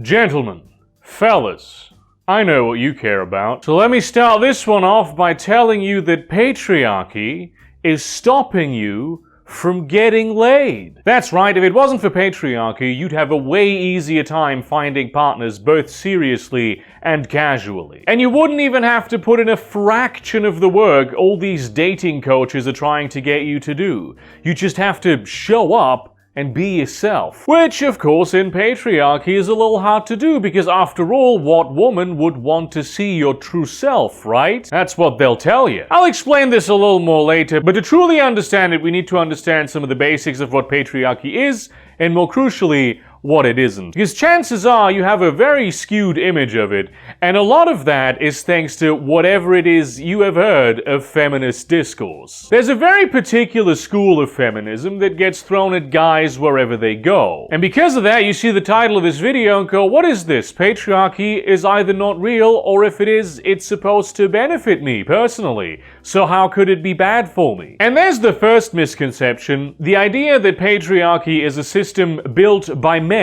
Gentlemen, fellas, I know what you care about. So let me start this one off by telling you that patriarchy is stopping you from getting laid. That's right, if it wasn't for patriarchy, you'd have a way easier time finding partners both seriously and casually. And you wouldn't even have to put in a fraction of the work all these dating coaches are trying to get you to do. You just have to show up and be yourself. Which, of course, in patriarchy is a little hard to do because, after all, what woman would want to see your true self, right? That's what they'll tell you. I'll explain this a little more later, but to truly understand it, we need to understand some of the basics of what patriarchy is, and more crucially, what it isn't. Because chances are you have a very skewed image of it, and a lot of that is thanks to whatever it is you have heard of feminist discourse. There's a very particular school of feminism that gets thrown at guys wherever they go. And because of that, you see the title of this video and go, what is this? Patriarchy is either not real, or if it is, it's supposed to benefit me personally. So how could it be bad for me? And there's the first misconception, the idea that patriarchy is a system built by men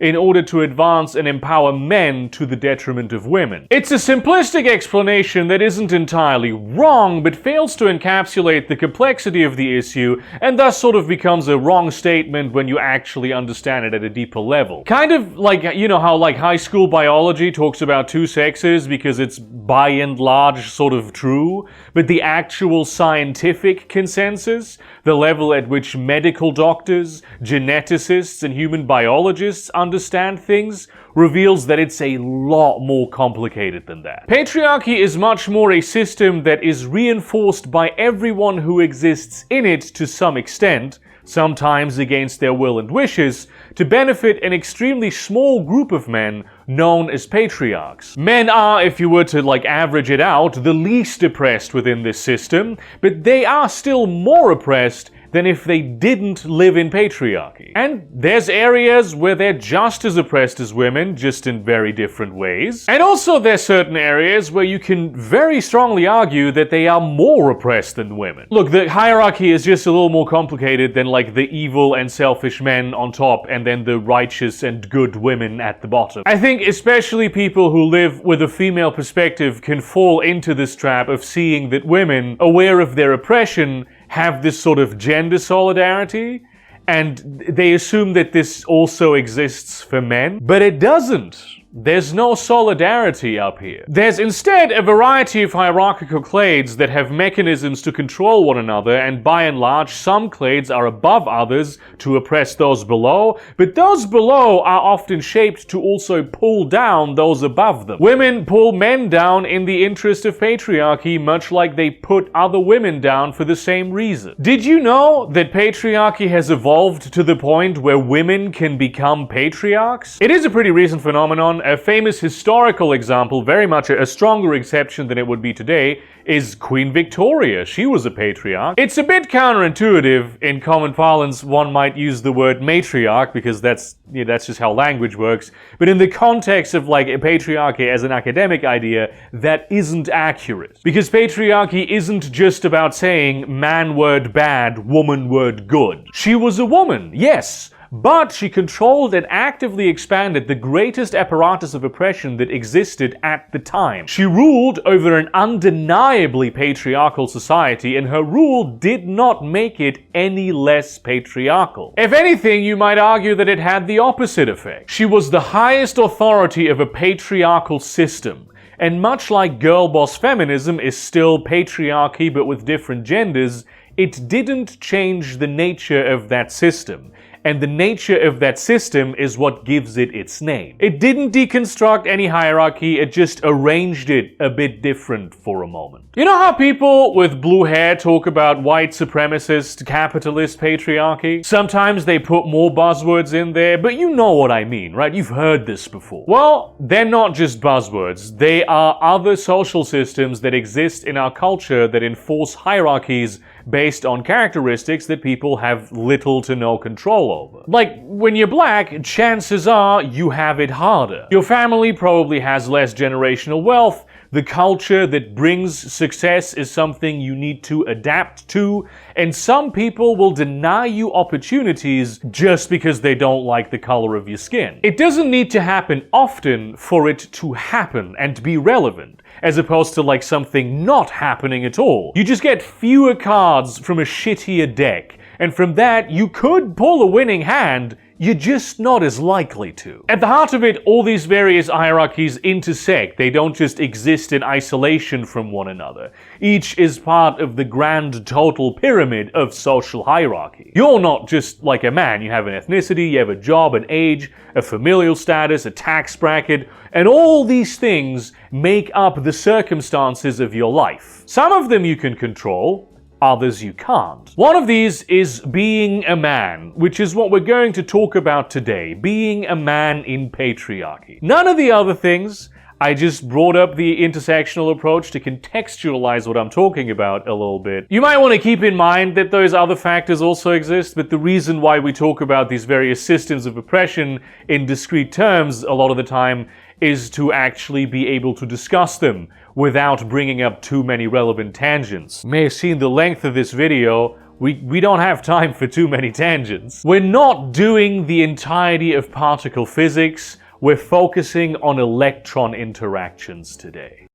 in order to advance and empower men to the detriment of women. It's a simplistic explanation that isn't entirely wrong, but fails to encapsulate the complexity of the issue, and thus sort of becomes a wrong statement when you actually understand it at a deeper level. Kind of like, you know how like high school biology talks about two sexes because it's by and large sort of true, but the actual scientific consensus, the level at which medical doctors, geneticists, and human biologists understand things, reveals that it's a lot more complicated than that. Patriarchy is much more a system that is reinforced by everyone who exists in it to some extent, sometimes against their will and wishes, to benefit an extremely small group of men known as patriarchs. Men are, if you were to like average it out, the least oppressed within this system, but they are still more oppressed than if they didn't live in patriarchy. And there's areas where they're just as oppressed as women, just in very different ways. And also there's certain areas where you can very strongly argue that they are more oppressed than women. Look, the hierarchy is just a little more complicated than like the evil and selfish men on top and then the righteous and good women at the bottom. I think especially people who live with a female perspective can fall into this trap of seeing that women, aware of their oppression, have this sort of gender solidarity, and they assume that this also exists for men, but it doesn't. There's no solidarity up here. There's instead a variety of hierarchical clades that have mechanisms to control one another, and by and large, some clades are above others to oppress those below, but those below are often shaped to also pull down those above them. Women pull men down in the interest of patriarchy, much like they put other women down for the same reason. Did you know that patriarchy has evolved to the point where women can become patriarchs? It is a pretty recent phenomenon. A famous historical example, very much a stronger exception than it would be today, is Queen Victoria. She was a patriarch. It's a bit counterintuitive. In common parlance, one might use the word matriarch because that's just how language works. But in the context of like a patriarchy as an academic idea, that isn't accurate. Because patriarchy isn't just about saying man word bad, woman word good. She was a woman, yes, but she controlled and actively expanded the greatest apparatus of oppression that existed at the time. She ruled over an undeniably patriarchal society, and her rule did not make it any less patriarchal. If anything, you might argue that it had the opposite effect. She was the highest authority of a patriarchal system. And much like girl boss feminism is still patriarchy but with different genders, it didn't change the nature of that system. And the nature of that system is what gives it its name. It didn't deconstruct any hierarchy, it just arranged it a bit different for a moment. You know how people with blue hair talk about white supremacist, capitalist patriarchy? Sometimes they put more buzzwords in there, but you know what I mean, right? You've heard this before. Well, they're not just buzzwords. They are other social systems that exist in our culture that enforce hierarchies based on characteristics that people have little to no control over. Like, when you're black, chances are you have it harder. Your family probably has less generational wealth, The culture that brings success is something you need to adapt to, and some people will deny you opportunities just because they don't like the color of your skin. It doesn't need to happen often for it to happen and be relevant, as opposed to like something not happening at all. You just get fewer cards from a shittier deck, and from that you could pull a winning hand, you're just not as likely to. At the heart of it, all these various hierarchies intersect. They don't just exist in isolation from one another. Each is part of the grand total pyramid of social hierarchy. You're not just like a man. You have an ethnicity, you have a job, an age, a familial status, a tax bracket, and all these things make up the circumstances of your life. Some of them you can control, others you can't. One of these is being a man, which is what we're going to talk about today. Being a man in patriarchy. None of the other things. I just brought up the intersectional approach to contextualize what I'm talking about a little bit. You might want to keep in mind that those other factors also exist, but the reason why we talk about these various systems of oppression in discrete terms a lot of the time is to actually be able to discuss them without bringing up too many relevant tangents. You may have seen the length of this video. We don't have time for too many tangents. We're not doing the entirety of particle physics. We're focusing on electron interactions today.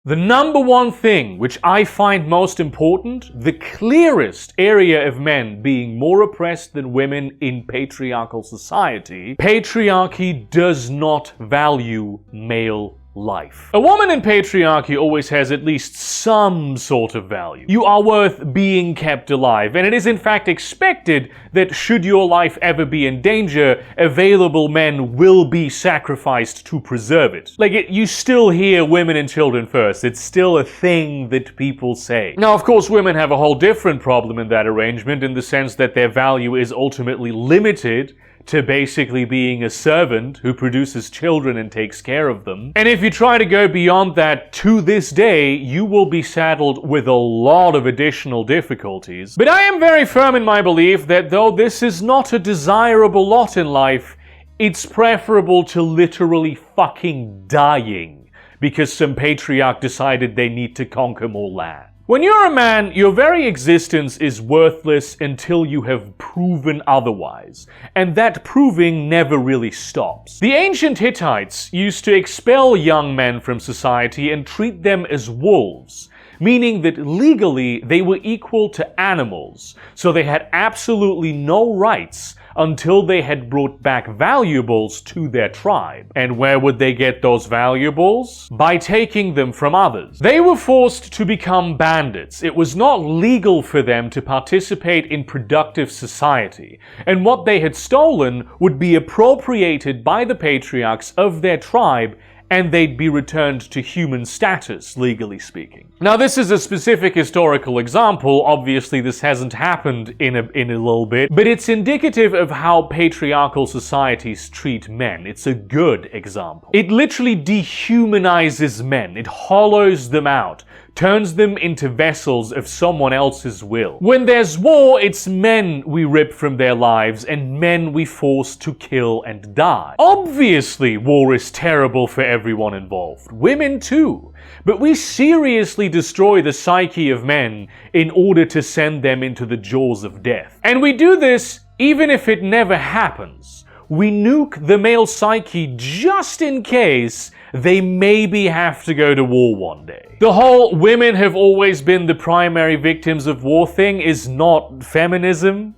The number one thing which I find most important, the clearest area of men being more oppressed than women in patriarchal society, patriarchy does not value male life. A woman in patriarchy always has at least some sort of value. You are worth being kept alive, and it is in fact expected that should your life ever be in danger, available men will be sacrificed to preserve it. You still hear women and children first. It's still a thing that people say. Now, of course, women have a whole different problem in that arrangement, in the sense that their value is ultimately limited to basically being a servant who produces children and takes care of them. And if you try to go beyond that, to this day, you will be saddled with a lot of additional difficulties. But I am very firm in my belief that though this is not a desirable lot in life, it's preferable to literally fucking dying because some patriarch decided they need to conquer more land. When you're a man, your very existence is worthless until you have proven otherwise, and that proving never really stops. The ancient Hittites used to expel young men from society and treat them as wolves, meaning that legally they were equal to animals, so they had absolutely no rights until they had brought back valuables to their tribe. And where would they get those valuables? By taking them from others. They were forced to become bandits. It was not legal for them to participate in productive society, and what they had stolen would be appropriated by the patriarchs of their tribe, and they'd be returned to human status, legally speaking. Now, this is a specific historical example. Obviously, this hasn't happened in a little bit, but it's indicative of how patriarchal societies treat men. It's a good example. It literally dehumanizes men. It hollows them out, turns them into vessels of someone else's will. When there's war, it's men we rip from their lives and men we force to kill and die. Obviously, war is terrible for everyone involved, women too, but we seriously destroy the psyche of men in order to send them into the jaws of death. And we do this even if it never happens. We nuke the male psyche just in case they maybe have to go to war one day. The whole women have always been the primary victims of war thing is not feminism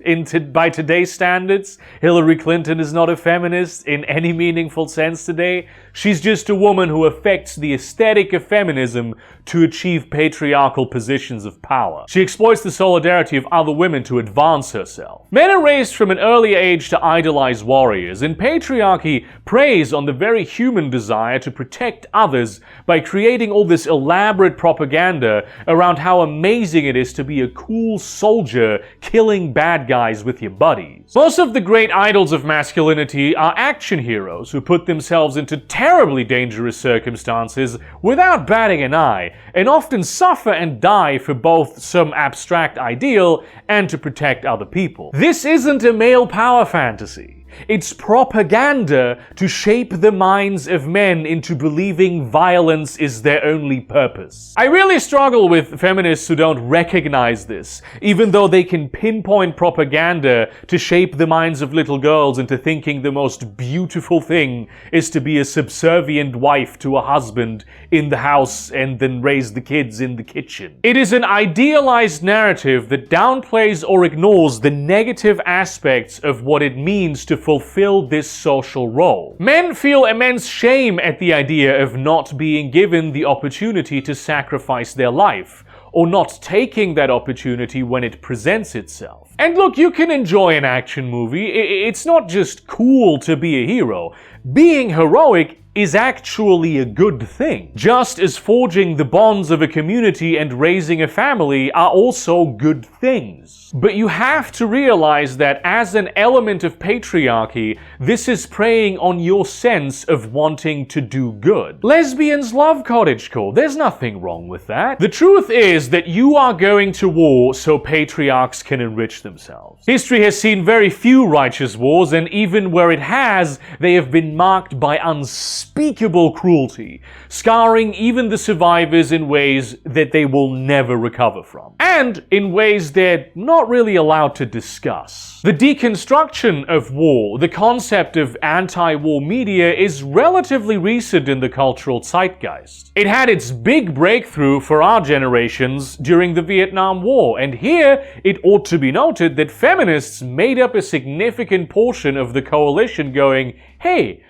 by today's standards. Hillary Clinton is not a feminist in any meaningful sense today. She's just a woman who affects the aesthetic of feminism to achieve patriarchal positions of power. She exploits the solidarity of other women to advance herself. Men are raised from an early age to idolize warriors, and patriarchy preys on the very human desire to protect others by creating all this elaborate propaganda around how amazing it is to be a cool soldier killing bad guys with your buddies. Most of the great idols of masculinity are action heroes who put themselves into terribly dangerous circumstances without batting an eye, and often suffer and die for both some abstract ideal and to protect other people. This isn't a male power fantasy. It's propaganda to shape the minds of men into believing violence is their only purpose. I really struggle with feminists who don't recognize this, even though they can pinpoint propaganda to shape the minds of little girls into thinking the most beautiful thing is to be a subservient wife to a husband in the house and then raise the kids in the kitchen. It is an idealized narrative that downplays or ignores the negative aspects of what it means to fulfill this social role. Men feel immense shame at the idea of not being given the opportunity to sacrifice their life, or not taking that opportunity when it presents itself. And look, you can enjoy an action movie. It's not just cool to be a hero. Being heroic is actually a good thing. Just as forging the bonds of a community and raising a family are also good things. But you have to realize that as an element of patriarchy, this is preying on your sense of wanting to do good. Lesbians love cottagecore. There's nothing wrong with that. The truth is that you are going to war so patriarchs can enrich themselves. History has seen very few righteous wars, and even where it has, they have been marked by unspeakable cruelty, scarring even the survivors in ways that they will never recover from. And in ways they're not really allowed to discuss. The deconstruction of war, the concept of anti-war media, is relatively recent in the cultural zeitgeist. It had its big breakthrough for our generations during the Vietnam War, and here it ought to be noted that feminists made up a significant portion of the coalition going, hey,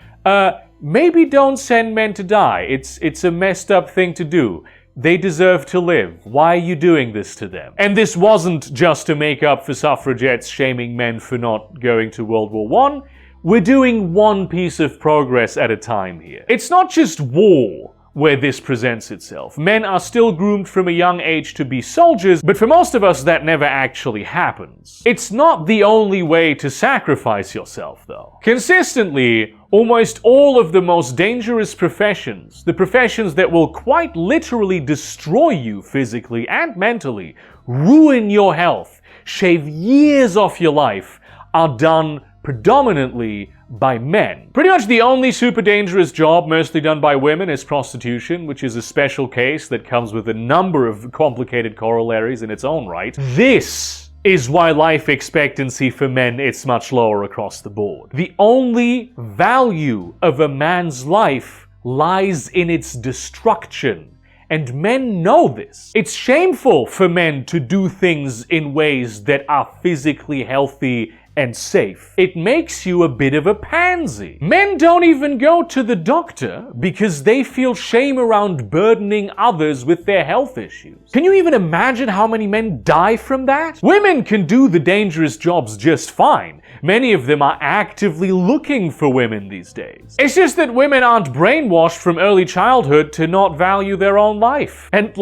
maybe don't send men to die. It's a messed up thing to do. They deserve to live. Why are you doing this to them? And this wasn't just to make up for suffragettes shaming men for not going to World War I. We're doing one piece of progress at a time here. It's not just war where this presents itself. Men are still groomed from a young age to be soldiers, but for most of us that never actually happens. It's not the only way to sacrifice yourself, though. Consistently, almost all of the most dangerous professions, the professions that will quite literally destroy you physically and mentally, ruin your health, shave years off your life, are done predominantly by men. Pretty much the only super dangerous job mostly done by women is prostitution, which is a special case that comes with a number of complicated corollaries in its own right. This is why life expectancy for men is much lower across the board. The only value of a man's life lies in its destruction, and men know this. It's shameful for men to do things in ways that are physically healthy and safe. It makes you a bit of a pansy. Men don't even go to the doctor because they feel shame around burdening others with their health issues. Can you even imagine how many men die from that? Women can do the dangerous jobs just fine. Many of them are actively looking for women these days. It's just that women aren't brainwashed from early childhood to not value their own life. And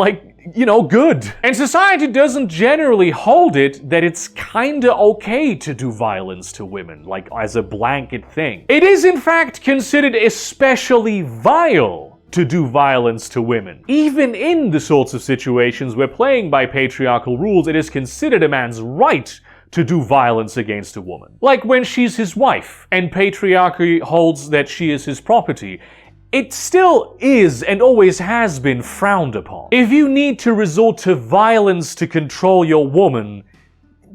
good. And society doesn't generally hold it that it's kinda okay to do violence to women, as a blanket thing. It is in fact considered especially vile to do violence to women. Even in the sorts of situations where playing by patriarchal rules, it is considered a man's right to do violence against a woman. Like when she's his wife, and patriarchy holds that she is his property. It still is and always has been frowned upon. If you need to resort to violence to control your woman,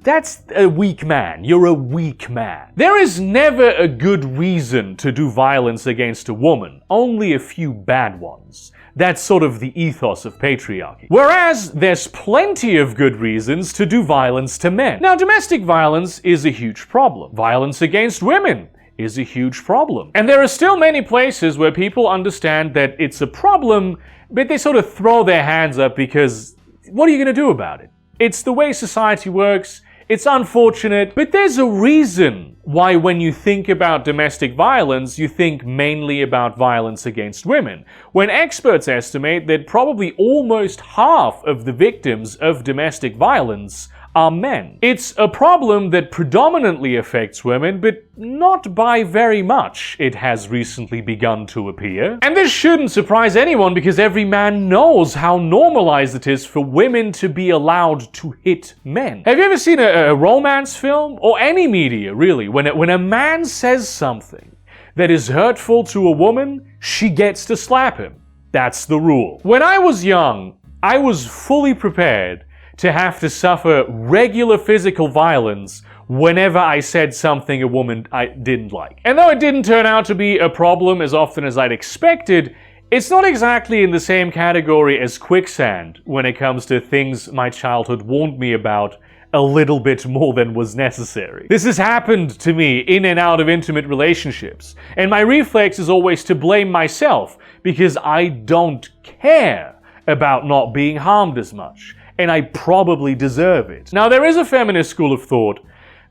that's a weak man. You're a weak man. There is never a good reason to do violence against a woman, only a few bad ones. That's sort of the ethos of patriarchy. Whereas there's plenty of good reasons to do violence to men. Now, domestic violence is a huge problem. Violence against women is a huge problem. And there are still many places where people understand that it's a problem, but they sort of throw their hands up because what are you going to do about it? It's the way society works. It's unfortunate, but there's a reason why when you think about domestic violence, you think mainly about violence against women. When experts estimate that probably almost half of the victims of domestic violence are men. It's a problem that predominantly affects women, but not by very much, it has recently begun to appear. And this shouldn't surprise anyone because every man knows how normalized it is for women to be allowed to hit men. Have you ever seen a romance film? Or any media, really, when a man says something that is hurtful to a woman, she gets to slap him. That's the rule. When I was young, I was fully prepared to have to suffer regular physical violence whenever I said something a woman I didn't like. And though it didn't turn out to be a problem as often as I'd expected, it's not exactly in the same category as quicksand when it comes to things my childhood warned me about a little bit more than was necessary. This has happened to me in and out of intimate relationships, and my reflex is always to blame myself because I don't care about not being harmed as much, and I probably deserve it. Now, there is a feminist school of thought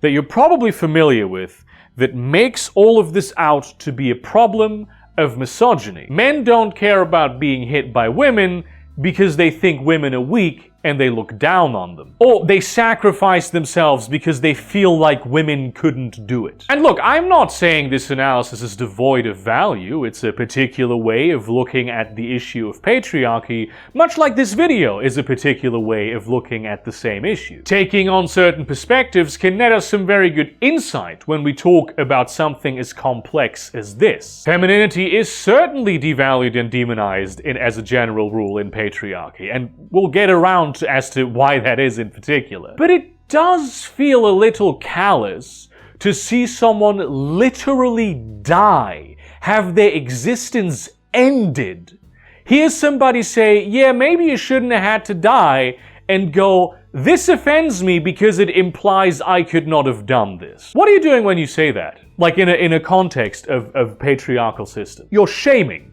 that you're probably familiar with that makes all of this out to be a problem of misogyny. Men don't care about being hit by women because they think women are weak and they look down on them. Or they sacrifice themselves because they feel like women couldn't do it. And look, I'm not saying this analysis is devoid of value. It's a particular way of looking at the issue of patriarchy, much like this video is a particular way of looking at the same issue. Taking on certain perspectives can net us some very good insight when we talk about something as complex as this. Femininity is certainly devalued and demonized as a general rule in patriarchy, and we'll get around as to why that is in particular. But it does feel a little callous to see someone literally die, have their existence ended. Hear somebody say, yeah, maybe you shouldn't have had to die, and go, this offends me because it implies I could not have done this. What are you doing when you say that? Like in a context of patriarchal system. You're shaming.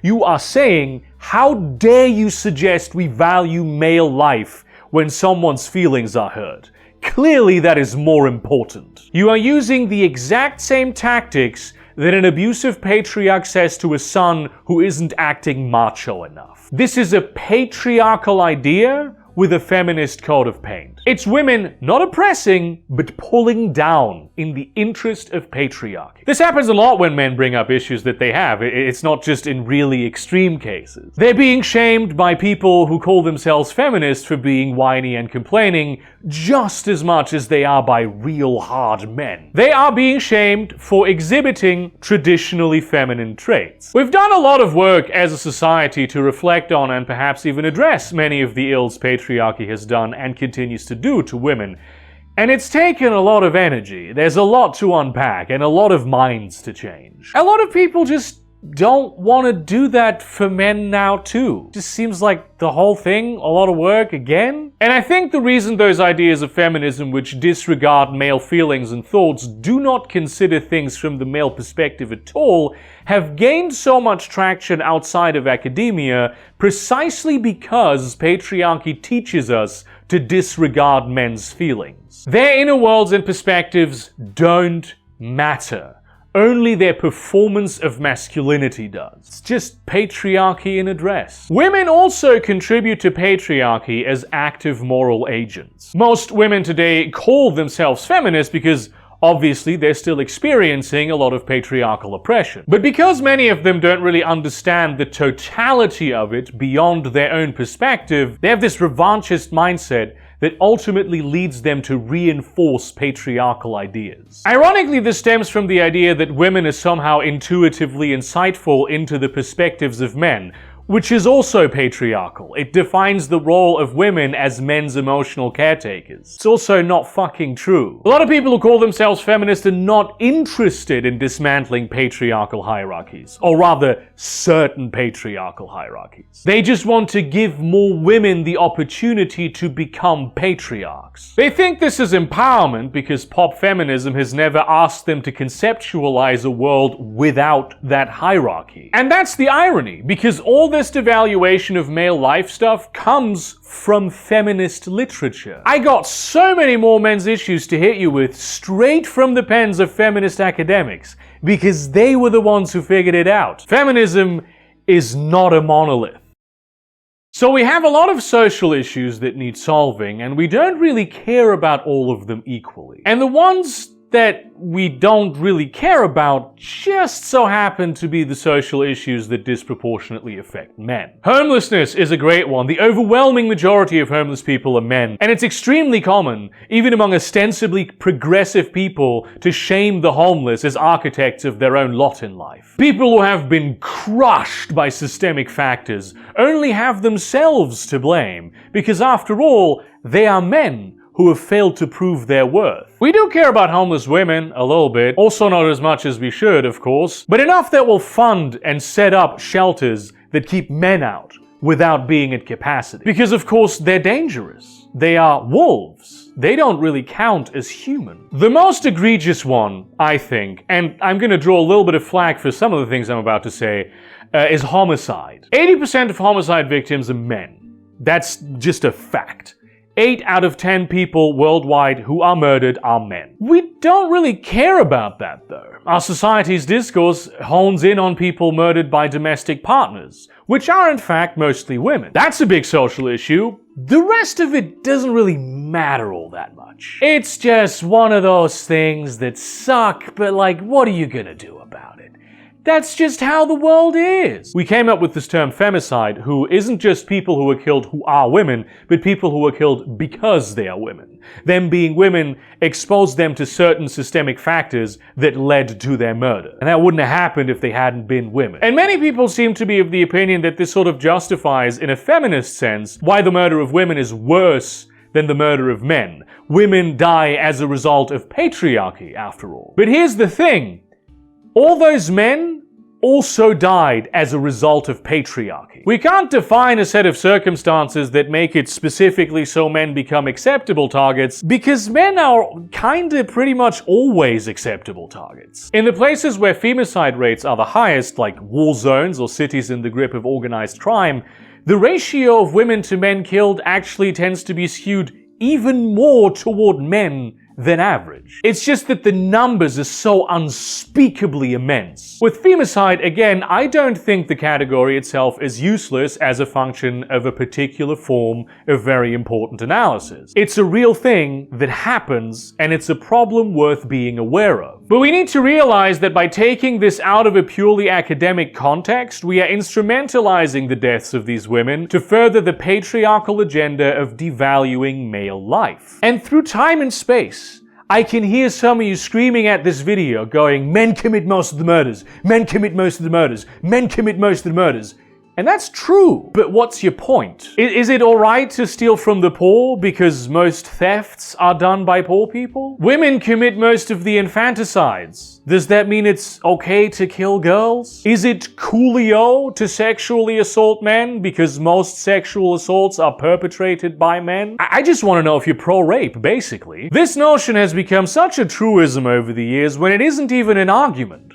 You are saying, how dare you suggest we value male life when someone's feelings are hurt? Clearly that is more important. You are using the exact same tactics that an abusive patriarch says to a son who isn't acting macho enough. This is a patriarchal idea with a feminist coat of paint. It's women not oppressing, but pulling down in the interest of patriarchy. This happens a lot when men bring up issues that they have. It's not just in really extreme cases. They're being shamed by people who call themselves feminists for being whiny and complaining just as much as they are by real hard men. They are being shamed for exhibiting traditionally feminine traits. We've done a lot of work as a society to reflect on and perhaps even address many of the ills patriarchy has done and continues to do to women. And it's taken a lot of energy. There's a lot to unpack and a lot of minds to change. A lot of people just don't want to do that for men now too. Just seems like the whole thing, a lot of work again. And I think the reason those ideas of feminism which disregard male feelings and thoughts, do not consider things from the male perspective at all, have gained so much traction outside of academia precisely because patriarchy teaches us to disregard men's feelings. Their inner worlds and perspectives don't matter. Only their performance of masculinity does. It's just patriarchy in a dress. Women also contribute to patriarchy as active moral agents. Most women today call themselves feminists because obviously they're still experiencing a lot of patriarchal oppression. But because many of them don't really understand the totality of it beyond their own perspective, they have this revanchist mindset that ultimately leads them to reinforce patriarchal ideas. Ironically, this stems from the idea that women are somehow intuitively insightful into the perspectives of men, which is also patriarchal. It defines the role of women as men's emotional caretakers. It's also not fucking true. A lot of people who call themselves feminists are not interested in dismantling patriarchal hierarchies, or rather, certain patriarchal hierarchies. They just want to give more women the opportunity to become patriarchs. They think this is empowerment because pop feminism has never asked them to conceptualize a world without that hierarchy. And that's the irony, because all this devaluation of male life stuff comes from feminist literature. I got so many more men's issues to hit you with straight from the pens of feminist academics, because they were the ones who figured it out. Feminism is not a monolith. So we have a lot of social issues that need solving, and we don't really care about all of them equally. And the ones that we don't really care about just so happen to be the social issues that disproportionately affect men. Homelessness is a great one. The overwhelming majority of homeless people are men, and it's extremely common, even among ostensibly progressive people, to shame the homeless as architects of their own lot in life. People who have been crushed by systemic factors only have themselves to blame, because after all, they are men who have failed to prove their worth. We do care about homeless women a little bit, also not as much as we should, of course, but enough that we'll fund and set up shelters that keep men out without being at capacity. Because of course they're dangerous. They are wolves. They don't really count as human. The most egregious one, I think, and I'm gonna draw a little bit of flack for some of the things I'm about to say, is homicide. 80% of homicide victims are men. That's just a fact. 8 out of 10 people worldwide who are murdered are men. We don't really care about that though. Our society's discourse hones in on people murdered by domestic partners, which are in fact mostly women. That's a big social issue. The rest of it doesn't really matter all that much. It's just one of those things that suck, but like, what are you gonna do about it? That's just how the world is. We came up with this term femicide, who isn't just people who are killed who are women, but people who are killed because they are women. Them being women exposed them to certain systemic factors that led to their murder. And that wouldn't have happened if they hadn't been women. And many people seem to be of the opinion that this sort of justifies, in a feminist sense, why the murder of women is worse than the murder of men. Women die as a result of patriarchy, after all. But here's the thing. All those men also died as a result of patriarchy. We can't define a set of circumstances that make it specifically so men become acceptable targets, because men are kinda pretty much always acceptable targets. In the places where femicide rates are the highest, like war zones or cities in the grip of organized crime, the ratio of women to men killed actually tends to be skewed even more toward men than average. It's just that the numbers are so unspeakably immense. With femicide, again, I don't think the category itself is useless as a function of a particular form of very important analysis. It's a real thing that happens, and it's a problem worth being aware of. But we need to realize that by taking this out of a purely academic context, we are instrumentalizing the deaths of these women to further the patriarchal agenda of devaluing male life. And through time and space, I can hear some of you screaming at this video going, men commit most of the murders, men commit most of the murders, men commit most of the murders. And that's true, but what's your point? Is it alright to steal from the poor because most thefts are done by poor people? Women commit most of the infanticides. Does that mean it's okay to kill girls? Is it coolio to sexually assault men because most sexual assaults are perpetrated by men? I just want to know if you're pro-rape, basically. This notion has become such a truism over the years when it isn't even an argument.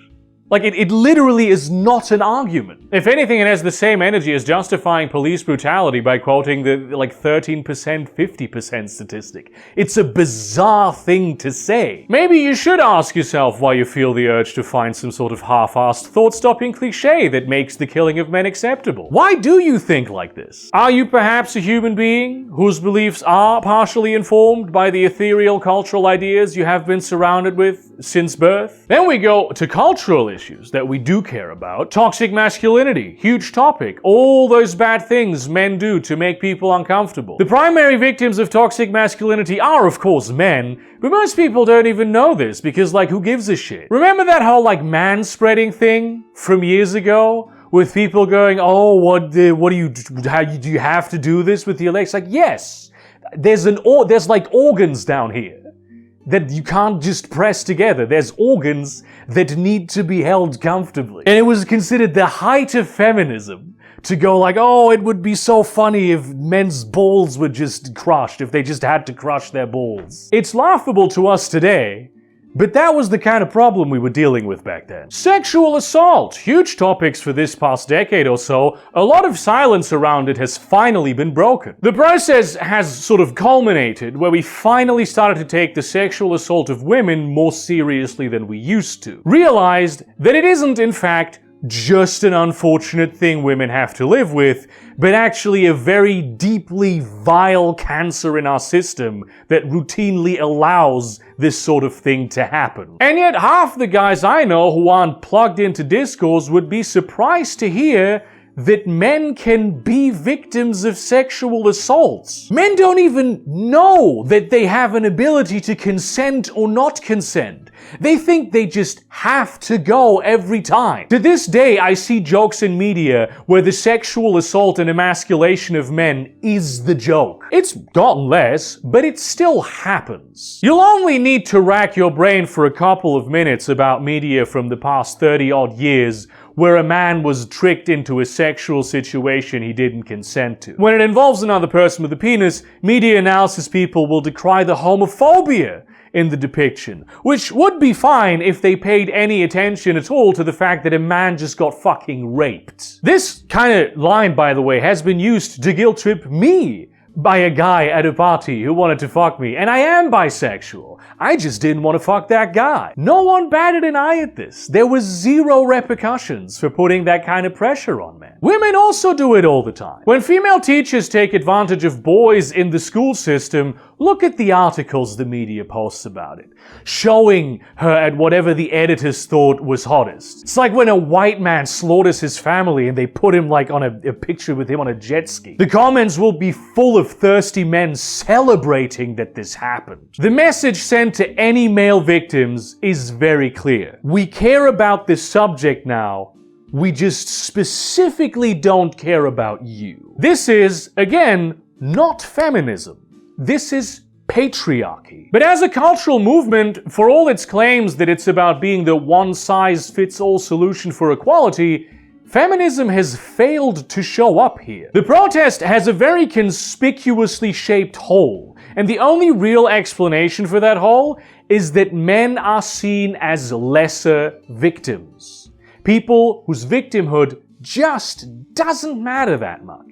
Like, it literally is not an argument. If anything, it has the same energy as justifying police brutality by quoting the, 13%, 50% statistic. It's a bizarre thing to say. Maybe you should ask yourself why you feel the urge to find some sort of half-assed thought-stopping cliche that makes the killing of men acceptable. Why do you think like this? Are you perhaps a human being whose beliefs are partially informed by the ethereal cultural ideas you have been surrounded with since birth? Then we go to cultural issues that we do care about. Toxic masculinity, huge topic. All those bad things men do to make people uncomfortable. The primary victims of toxic masculinity are, of course, men, but most people don't even know this because, who gives a shit? Remember that whole, man-spreading thing from years ago? With people going, oh, do you have to do this with your legs? Yes, there's organs down here that you can't just press together. There's organs that need to be held comfortably. And it was considered the height of feminism to go oh, it would be so funny if men's balls were just crushed, if they just had to crush their balls. It's laughable to us today, but that was the kind of problem we were dealing with back then. Sexual assault, huge topics for this past decade or so. A lot of silence around it has finally been broken. The process has sort of culminated where we finally started to take the sexual assault of women more seriously than we used to. Realized that it isn't, in fact, just an unfortunate thing women have to live with, but actually a very deeply vile cancer in our system that routinely allows this sort of thing to happen. And yet half the guys I know who aren't plugged into discourse would be surprised to hear that men can be victims of sexual assaults. Men don't even know that they have an ability to consent or not consent. They think they just have to go every time. To this day, I see jokes in media where the sexual assault and emasculation of men is the joke. It's gotten less, but it still happens. You'll only need to rack your brain for a couple of minutes about media from the past 30-odd years where a man was tricked into a sexual situation he didn't consent to. When it involves another person with a penis, media analysis people will decry the homophobia in the depiction, which would be fine if they paid any attention at all to the fact that a man just got fucking raped. This kind of line, by the way, has been used to guilt trip me by a guy at a party who wanted to fuck me, and I am bisexual. I just didn't want to fuck that guy. No one batted an eye at this. There was zero repercussions for putting that kind of pressure on men. Women also do it all the time. When female teachers take advantage of boys in the school system, look at the articles the media posts about it, showing her at whatever the editors thought was hottest. It's like when a white man slaughters his family and they put him like on a picture with him on a jet ski. The comments will be full of thirsty men celebrating that this happened. The message sent to any male victims is very clear. We care about this subject now. We just specifically don't care about you. This is, again, not feminism. This is patriarchy. But as a cultural movement, for all its claims that it's about being the one-size-fits-all solution for equality, feminism has failed to show up here. The protest has a very conspicuously shaped hole, and the only real explanation for that hole is that men are seen as lesser victims. People whose victimhood just doesn't matter that much.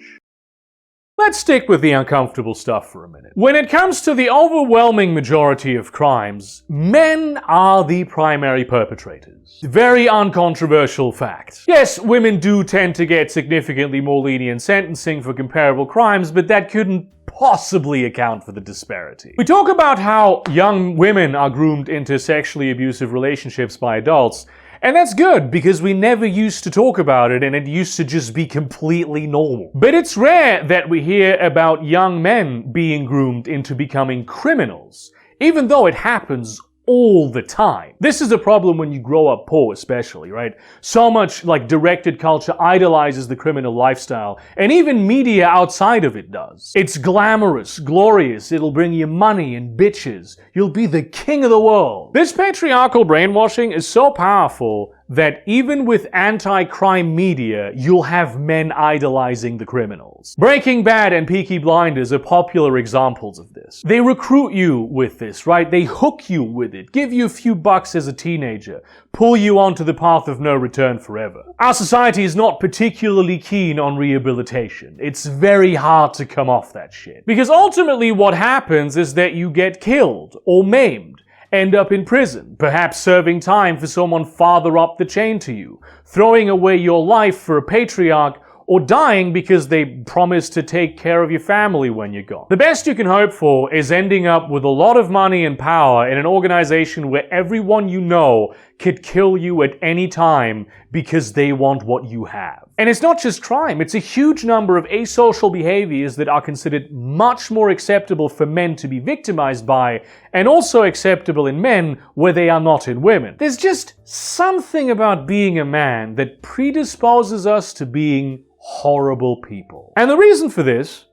Let's stick with the uncomfortable stuff for a minute. When it comes to the overwhelming majority of crimes, men are the primary perpetrators. Very uncontroversial fact. Yes, women do tend to get significantly more lenient sentencing for comparable crimes, but that couldn't possibly account for the disparity. We talk about how young women are groomed into sexually abusive relationships by adults, and that's good, because we never used to talk about it and it used to just be completely normal. But it's rare that we hear about young men being groomed into becoming criminals, even though it happens all the time. This is a problem when you grow up poor, especially, right? So much like directed culture idolizes the criminal lifestyle, and even media outside of it does. It's glamorous, glorious, it'll bring you money and bitches. You'll be the king of the world. This patriarchal brainwashing is so powerful that even with anti-crime media, you'll have men idolizing the criminals. Breaking Bad and Peaky Blinders are popular examples of this. They recruit you with this, right? They hook you with it, give you a few bucks as a teenager, pull you onto the path of no return forever. Our society is not particularly keen on rehabilitation. It's very hard to come off that shit. Because ultimately what happens is that you get killed or maimed, end up in prison, perhaps serving time for someone farther up the chain to you, throwing away your life for a patriarch, or dying because they promised to take care of your family when you're gone. The best you can hope for is ending up with a lot of money and power in an organization where everyone you know could kill you at any time because they want what you have. And it's not just crime, it's a huge number of asocial behaviors that are considered much more acceptable for men to be victimized by, and also acceptable in men where they are not in women. There's just something about being a man that predisposes us to being horrible people. And the reason for this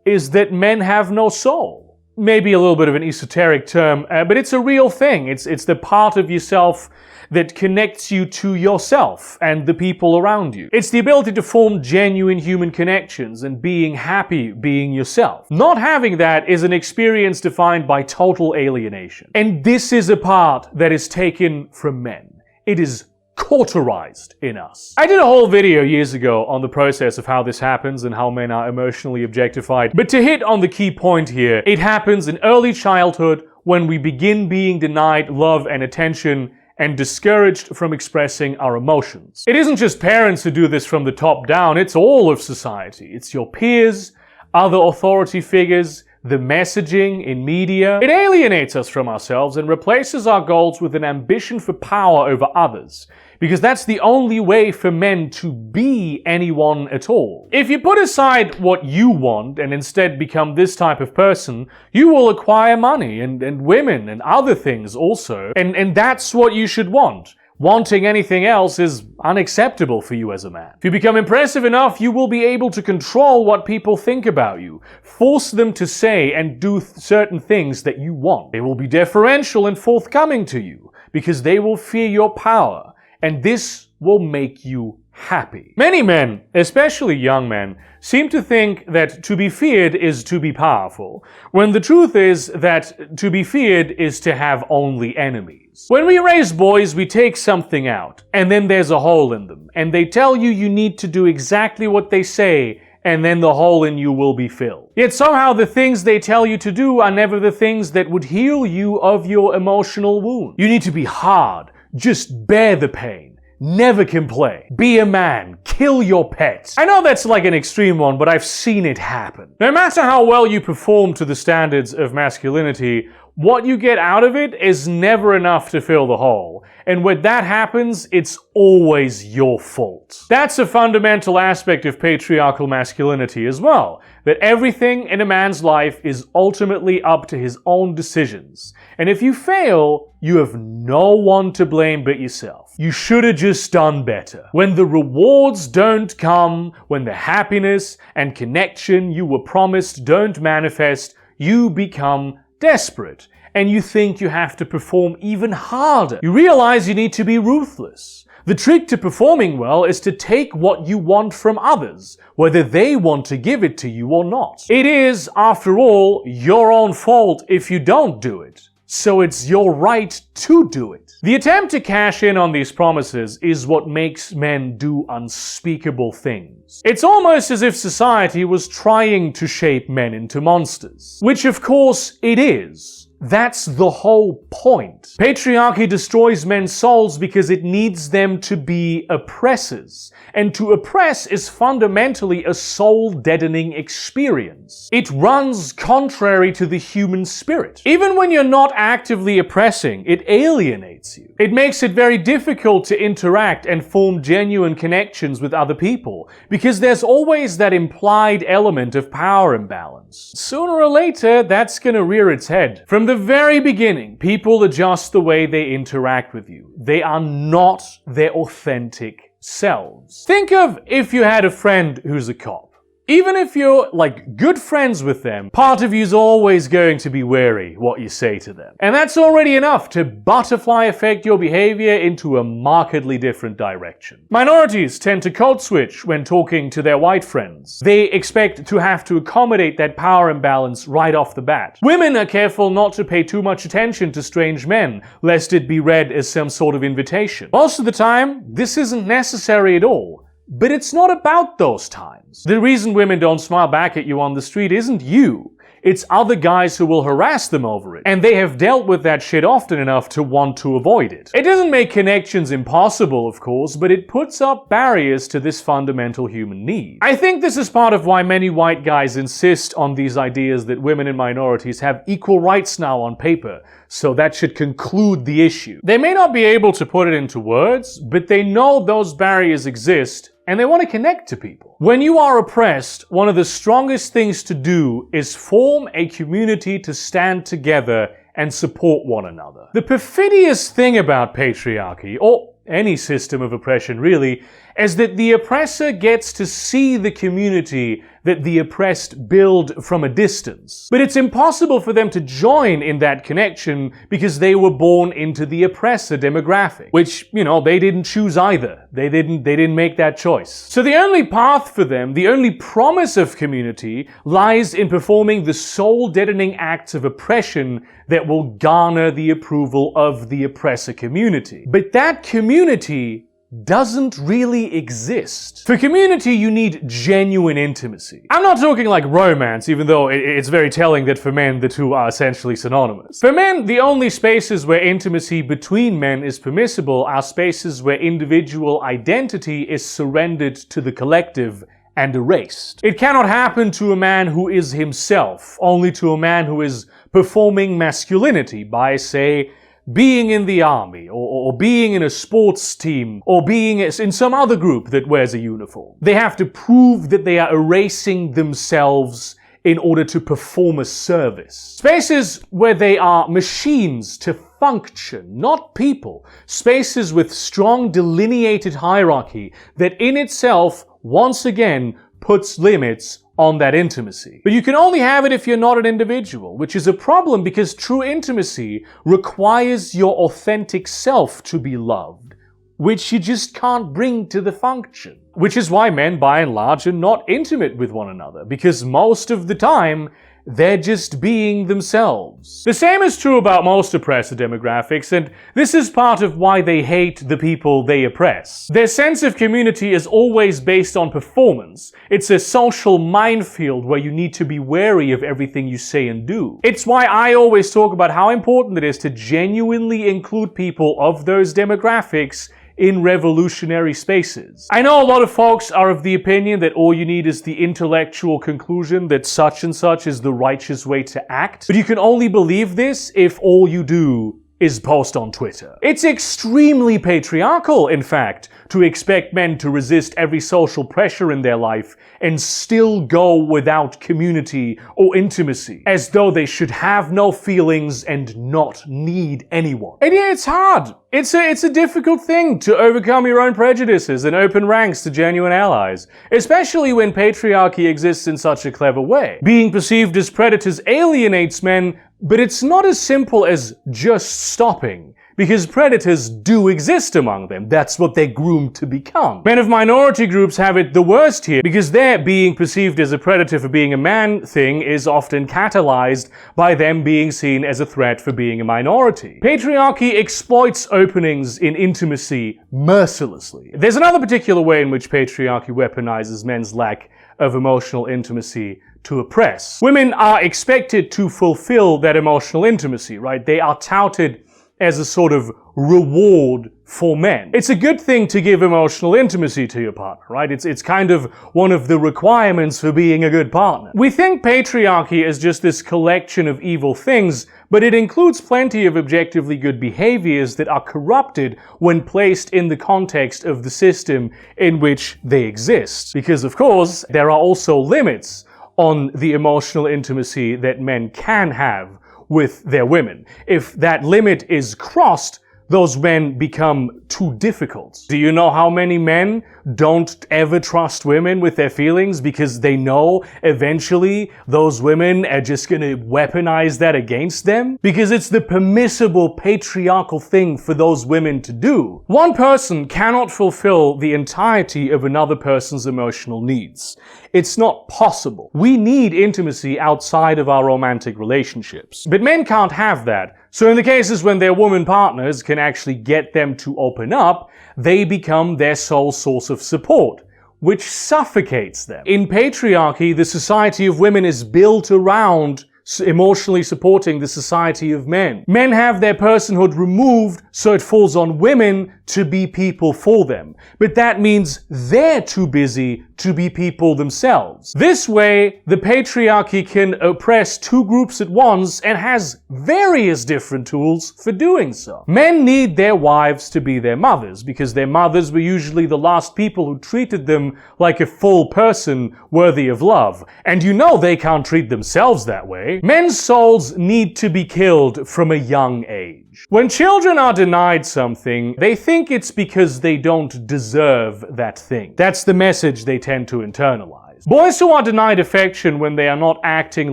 is that men have no soul. Maybe a little bit of an esoteric term, but it's a real thing. It's the part of yourself that connects you to yourself and the people around you. It's the ability to form genuine human connections and being happy being yourself. Not having that is an experience defined by total alienation. And this is a part that is taken from men. It is cauterized in us. I did a whole video years ago on the process of how this happens and how men are emotionally objectified. But to hit on the key point here, it happens in early childhood when we begin being denied love and attention, and discouraged from expressing our emotions. It isn't just parents who do this from the top down, it's all of society. It's your peers, other authority figures, the messaging in media. It alienates us from ourselves and replaces our goals with an ambition for power over others, because that's the only way for men to be anyone at all. If you put aside what you want and instead become this type of person, you will acquire money and women and other things also, and that's what you should want. Wanting anything else is unacceptable for you as a man. If you become impressive enough, you will be able to control what people think about you, force them to say and do certain things that you want. They will be deferential and forthcoming to you because they will fear your power, and this will make you happy. Many men, especially young men, seem to think that to be feared is to be powerful, when the truth is that to be feared is to have only enemies. When we raise boys, we take something out, and then there's a hole in them, and they tell you you need to do exactly what they say, and then the hole in you will be filled. Yet somehow the things they tell you to do are never the things that would heal you of your emotional wound. You need to be hard, just bear the pain. Never complain. Be a man. Kill your pets. I know that's like an extreme one, but I've seen it happen. No matter how well you perform to the standards of masculinity, what you get out of it is never enough to fill the hole. And when that happens, it's always your fault. That's a fundamental aspect of patriarchal masculinity as well, that everything in a man's life is ultimately up to his own decisions. And if you fail, you have no one to blame but yourself. You should have just done better. When the rewards don't come, when the happiness and connection you were promised don't manifest, you become desperate, and you think you have to perform even harder. You realize you need to be ruthless. The trick to performing well is to take what you want from others, whether they want to give it to you or not. It is, after all, your own fault if you don't do it. So it's your right to do it. The attempt to cash in on these promises is what makes men do unspeakable things. It's almost as if society was trying to shape men into monsters. Which of course it is. That's the whole point. Patriarchy destroys men's souls because it needs them to be oppressors. And to oppress is fundamentally a soul-deadening experience. It runs contrary to the human spirit. Even when you're not actively oppressing, it alienates you. It makes it very difficult to interact and form genuine connections with other people, because there's always that implied element of power imbalance. Sooner or later, that's gonna rear its head. From the very beginning, people adjust the way they interact with you. They are not their authentic selves. Think of if you had a friend who's a cop. Even if you're, good friends with them, part of you's always going to be wary what you say to them. And that's already enough to butterfly effect your behavior into a markedly different direction. Minorities tend to code switch when talking to their white friends. They expect to have to accommodate that power imbalance right off the bat. Women are careful not to pay too much attention to strange men, lest it be read as some sort of invitation. Most of the time, this isn't necessary at all. But it's not about those times. The reason women don't smile back at you on the street isn't you. It's other guys who will harass them over it. And they have dealt with that shit often enough to want to avoid it. It doesn't make connections impossible, of course, but it puts up barriers to this fundamental human need. I think this is part of why many white guys insist on these ideas that women and minorities have equal rights now on paper, so that should conclude the issue. They may not be able to put it into words, but they know those barriers exist, and they want to connect to people. When you are oppressed, one of the strongest things to do is form a community to stand together and support one another. The perfidious thing about patriarchy, or any system of oppression really, is that the oppressor gets to see the community that the oppressed build from a distance. But it's impossible for them to join in that connection because they were born into the oppressor demographic, which, they didn't choose either. They didn't make that choice. So the only path for them, the only promise of community, lies in performing the soul-deadening acts of oppression that will garner the approval of the oppressor community. But that community doesn't really exist. For community, you need genuine intimacy. I'm not talking like romance, even though it's very telling that for men the two are essentially synonymous. For men, the only spaces where intimacy between men is permissible are spaces where individual identity is surrendered to the collective and erased. It cannot happen to a man who is himself, only to a man who is performing masculinity by, say, being in the army, or being in a sports team, or being in some other group that wears a uniform. They have to prove that they are erasing themselves in order to perform a service. Spaces where they are machines to function, not people. Spaces with strong delineated hierarchy that in itself, once again, puts limits on that intimacy. But you can only have it if you're not an individual, which is a problem because true intimacy requires your authentic self to be loved, which you just can't bring to the function. Which is why men, by and large, are not intimate with one another, because most of the time, they're just being themselves. The same is true about most oppressor demographics, and this is part of why they hate the people they oppress. Their sense of community is always based on performance. It's a social minefield where you need to be wary of everything you say and do. It's why I always talk about how important it is to genuinely include people of those demographics in revolutionary spaces. I know a lot of folks are of the opinion that all you need is the intellectual conclusion that such and such is the righteous way to act, but you can only believe this if all you do is post on Twitter. It's extremely patriarchal, in fact, to expect men to resist every social pressure in their life and still go without community or intimacy, as though they should have no feelings and not need anyone. And yeah, it's hard. It's a difficult thing to overcome your own prejudices and open ranks to genuine allies, especially when patriarchy exists in such a clever way. Being perceived as predators alienates men, but it's not as simple as just stopping, because predators do exist among them. That's what they're groomed to become. Men of minority groups have it the worst here, because their being perceived as a predator for being a man thing is often catalyzed by them being seen as a threat for being a minority. Patriarchy exploits openings in intimacy mercilessly. There's another particular way in which patriarchy weaponizes men's lack of emotional intimacy to oppress. Women are expected to fulfill that emotional intimacy, right? They are touted as a sort of reward for men. It's a good thing to give emotional intimacy to your partner, right? It's kind of one of the requirements for being a good partner. We think patriarchy is just this collection of evil things, but it includes plenty of objectively good behaviors that are corrupted when placed in the context of the system in which they exist. Because, of course, there are also limits on the emotional intimacy that men can have with their women. If that limit is crossed, those men become too difficult. Do you know how many men don't ever trust women with their feelings because they know eventually those women are just gonna weaponize that against them? Because it's the permissible patriarchal thing for those women to do. One person cannot fulfill the entirety of another person's emotional needs. It's not possible. We need intimacy outside of our romantic relationships. But men can't have that. So in the cases when their woman partners can actually get them to open up, they become their sole source of support, which suffocates them. In patriarchy, the society of women is built around emotionally supporting the society of men. Men have their personhood removed, so it falls on women to be people for them. But that means they're too busy to be people themselves. This way, the patriarchy can oppress two groups at once and has various different tools for doing so. Men need their wives to be their mothers, because their mothers were usually the last people who treated them like a full person worthy of love. And you know they can't treat themselves that way. Men's souls need to be killed from a young age. When children are denied something, they think it's because they don't deserve that thing. That's the message they tend to internalize. Boys who are denied affection when they are not acting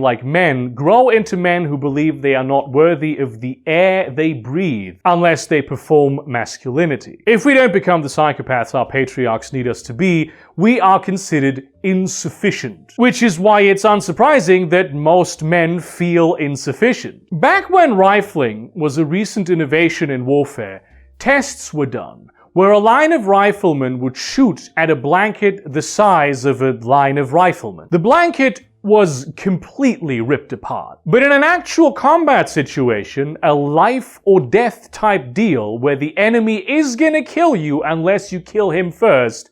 like men grow into men who believe they are not worthy of the air they breathe unless they perform masculinity. If we don't become the psychopaths our patriarchs need us to be, we are considered insufficient. Which is why it's unsurprising that most men feel insufficient. Back when rifling was a recent innovation in warfare, tests were done where a line of riflemen would shoot at a blanket the size of a line of riflemen. The blanket was completely ripped apart. But in an actual combat situation, a life or death type deal where the enemy is gonna kill you unless you kill him first,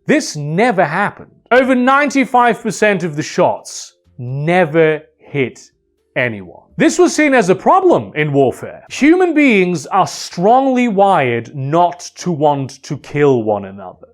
this never happened. Over 95% of the shots never hit anyone. This was seen as a problem in warfare. Human beings are strongly wired not to want to kill one another.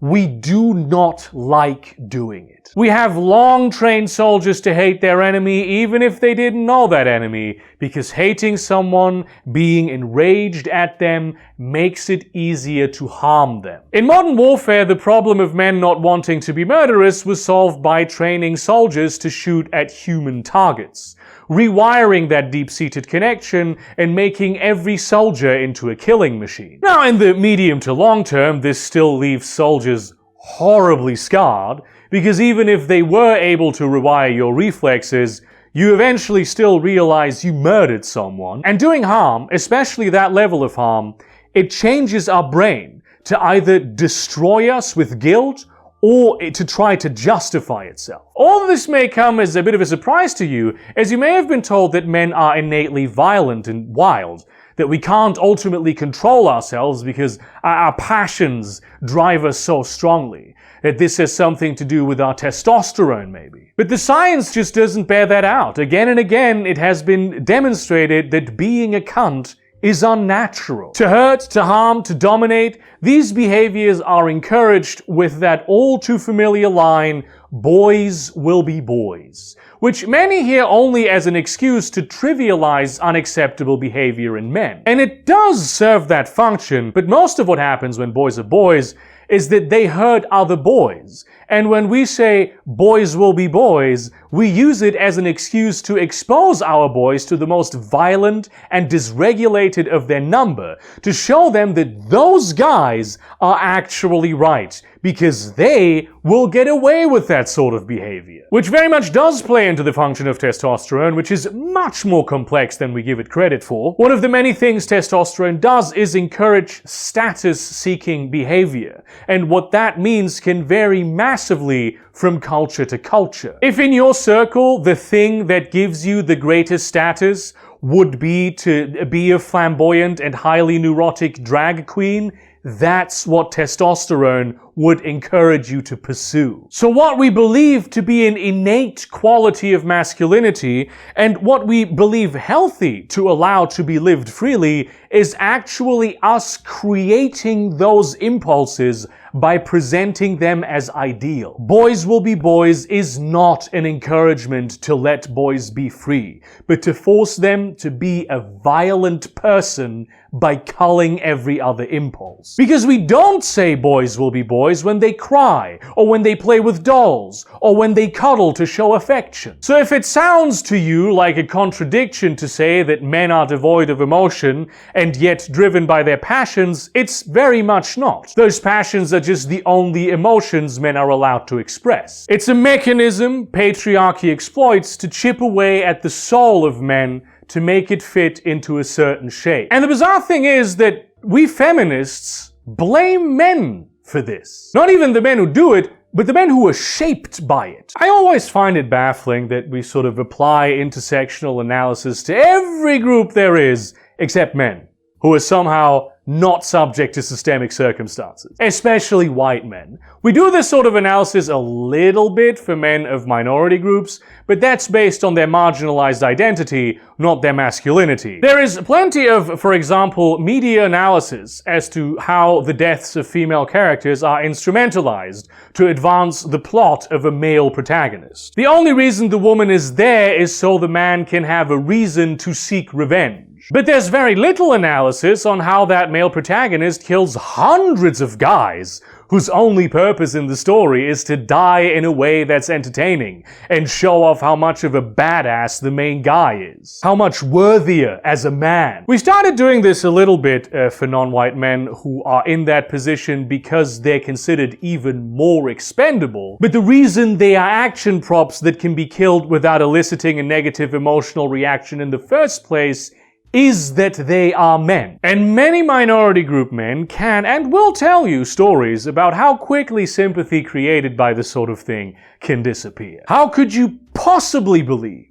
We do not like doing it. We have long trained soldiers to hate their enemy even if they didn't know that enemy, because hating someone, being enraged at them, makes it easier to harm them. In modern warfare, the problem of men not wanting to be murderous was solved by training soldiers to shoot at human targets, rewiring that deep-seated connection and making every soldier into a killing machine. Now, in the medium to long term, this still leaves soldiers horribly scarred, because even if they were able to rewire your reflexes, you eventually still realize you murdered someone. And doing harm, especially that level of harm, it changes our brain to either destroy us with guilt or to try to justify itself. All of this may come as a bit of a surprise to you, as you may have been told that men are innately violent and wild, that we can't ultimately control ourselves because our passions drive us so strongly, that this has something to do with our testosterone maybe. But the science just doesn't bear that out. Again and again, it has been demonstrated that being a cunt is unnatural. To hurt, to harm, to dominate, these behaviors are encouraged with that all too familiar line, boys will be boys, which many hear only as an excuse to trivialize unacceptable behavior in men. And it does serve that function, but most of what happens when boys are boys is that they hurt other boys. And when we say boys will be boys, we use it as an excuse to expose our boys to the most violent and dysregulated of their number, to show them that those guys are actually right, because they will get away with that sort of behavior. Which very much does play into the function of testosterone, which is much more complex than we give it credit for. One of the many things testosterone does is encourage status-seeking behavior, and what that means can vary massively from culture to culture. If in your circle the thing that gives you the greatest status would be to be a flamboyant and highly neurotic drag queen, that's what testosterone would encourage you to pursue. So what we believe to be an innate quality of masculinity, and what we believe healthy to allow to be lived freely, is actually us creating those impulses by presenting them as ideal. Boys will be boys is not an encouragement to let boys be free, but to force them to be a violent person by culling every other impulse. Because we don't say boys will be boys when they cry, or when they play with dolls, or when they cuddle to show affection. So if it sounds to you like a contradiction to say that men are devoid of emotion and yet driven by their passions, it's very much not. Those passions are just the only emotions men are allowed to express. It's a mechanism patriarchy exploits to chip away at the soul of men to make it fit into a certain shape. And the bizarre thing is that we feminists blame men for this. Not even the men who do it, but the men who are shaped by it. I always find it baffling that we sort of apply intersectional analysis to every group there is except men, who are somehow not subject to systemic circumstances, especially white men. We do this sort of analysis a little bit for men of minority groups, but that's based on their marginalized identity, not their masculinity. There is plenty of, for example, media analysis as to how the deaths of female characters are instrumentalized to advance the plot of a male protagonist. The only reason the woman is there is so the man can have a reason to seek revenge. But there's very little analysis on how that male protagonist kills hundreds of guys whose only purpose in the story is to die in a way that's entertaining and show off how much of a badass the main guy is. How much worthier as a man. We started doing this a little bit for non-white men who are in that position because they're considered even more expendable. But the reason they are action props that can be killed without eliciting a negative emotional reaction in the first place is that they are men. And many minority group men can and will tell you stories about how quickly sympathy created by this sort of thing can disappear. How could you possibly believe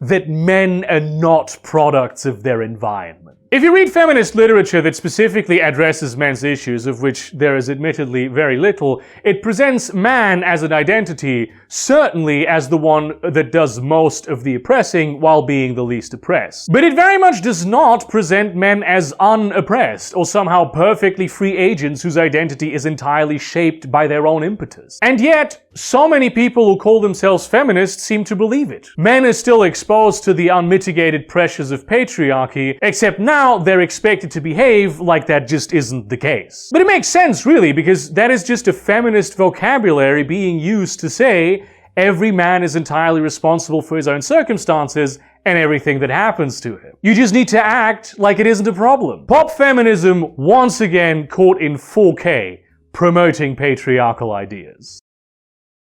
that men are not products of their environment? If you read feminist literature that specifically addresses men's issues, of which there is admittedly very little, it presents man as an identity certainly as the one that does most of the oppressing while being the least oppressed. But it very much does not present men as unoppressed or somehow perfectly free agents whose identity is entirely shaped by their own impetus. And yet, so many people who call themselves feminists seem to believe it. Men are still exposed to the unmitigated pressures of patriarchy, except now they're expected to behave like that just isn't the case. But it makes sense, really, because that is just a feminist vocabulary being used to say every man is entirely responsible for his own circumstances and everything that happens to him. You just need to act like it isn't a problem. Pop feminism once again caught in 4K, promoting patriarchal ideas.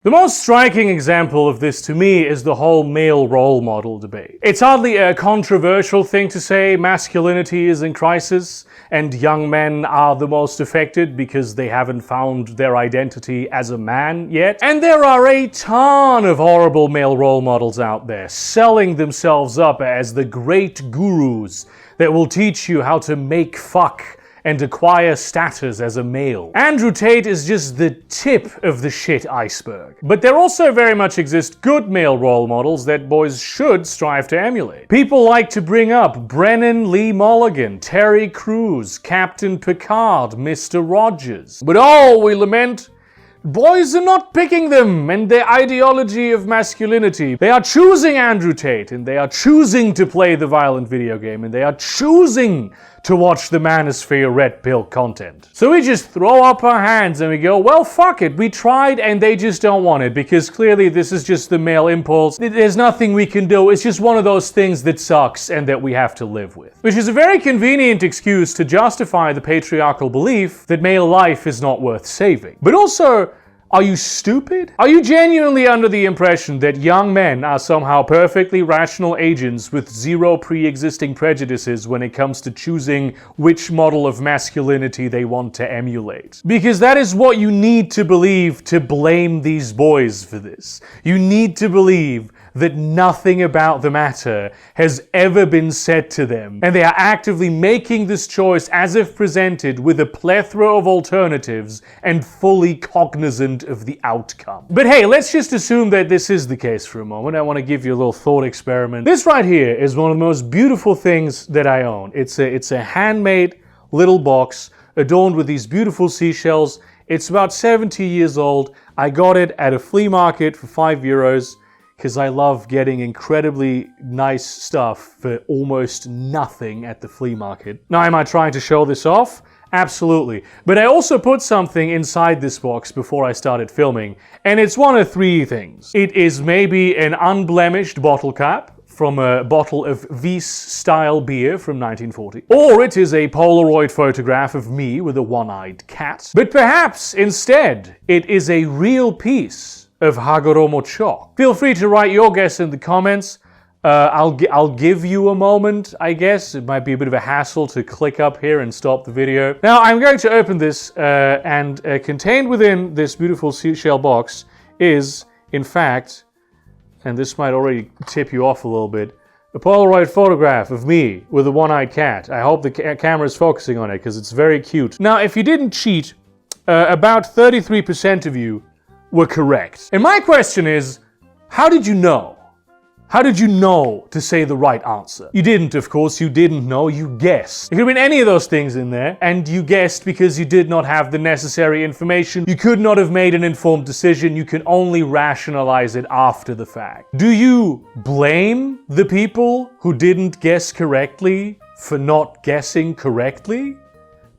The most striking example of this to me is the whole male role model debate. It's hardly a controversial thing to say masculinity is in crisis and young men are the most affected because they haven't found their identity as a man yet. And there are a ton of horrible male role models out there selling themselves up as the great gurus that will teach you how to make fuck and acquire status as a male. Andrew Tate is just the tip of the shit iceberg. But there also very much exist good male role models that boys should strive to emulate. People like to bring up Brennan Lee Mulligan, Terry Crews, Captain Picard, Mr. Rogers. But oh, we lament, boys are not picking them and their ideology of masculinity. They are choosing Andrew Tate, and they are choosing to play the violent video game, and they are choosing to watch the manosphere red pill content. So we just throw up our hands and we go, well, fuck it, we tried and they just don't want it, because clearly this is just the male impulse. There's nothing we can do. It's just one of those things that sucks and that we have to live with. Which is a very convenient excuse to justify the patriarchal belief that male life is not worth saving. But also, are you stupid? Are you genuinely under the impression that young men are somehow perfectly rational agents with zero pre-existing prejudices when it comes to choosing which model of masculinity they want to emulate? Because that is what you need to believe to blame these boys for this. You need to believe that nothing about the matter has ever been said to them, and they are actively making this choice as if presented with a plethora of alternatives and fully cognizant of the outcome. But hey, let's just assume that this is the case for a moment. I want to give you a little thought experiment. This right here is one of the most beautiful things that I own. It's a handmade little box adorned with these beautiful seashells. It's about 70 years old. I got it at a flea market for €5. Because I love getting incredibly nice stuff for almost nothing at the flea market. Now, am I trying to show this off? Absolutely. But I also put something inside this box before I started filming, and it's one of three things. It is maybe an unblemished bottle cap from a bottle of Wies-style beer from 1940. Or it is a Polaroid photograph of me with a one-eyed cat. But perhaps, instead, it is a real piece of Hagoromo chalk. Feel free to write your guess in the comments. I'll give you a moment, I guess. It might be a bit of a hassle to click up here and stop the video. Now, I'm going to open this, and contained within this beautiful seashell box is, in fact, and this might already tip you off a little bit, a Polaroid photograph of me with a one-eyed cat. I hope the camera is focusing on it, because it's very cute. Now, if you didn't cheat, about 33% of you were correct. And my question is, how did you know? How did you know to say the right answer? You didn't, of course. You didn't know. You guessed. There could have been any of those things in there, and you guessed because you did not have the necessary information. You could not have made an informed decision. You can only rationalize it after the fact. Do you blame the people who didn't guess correctly for not guessing correctly?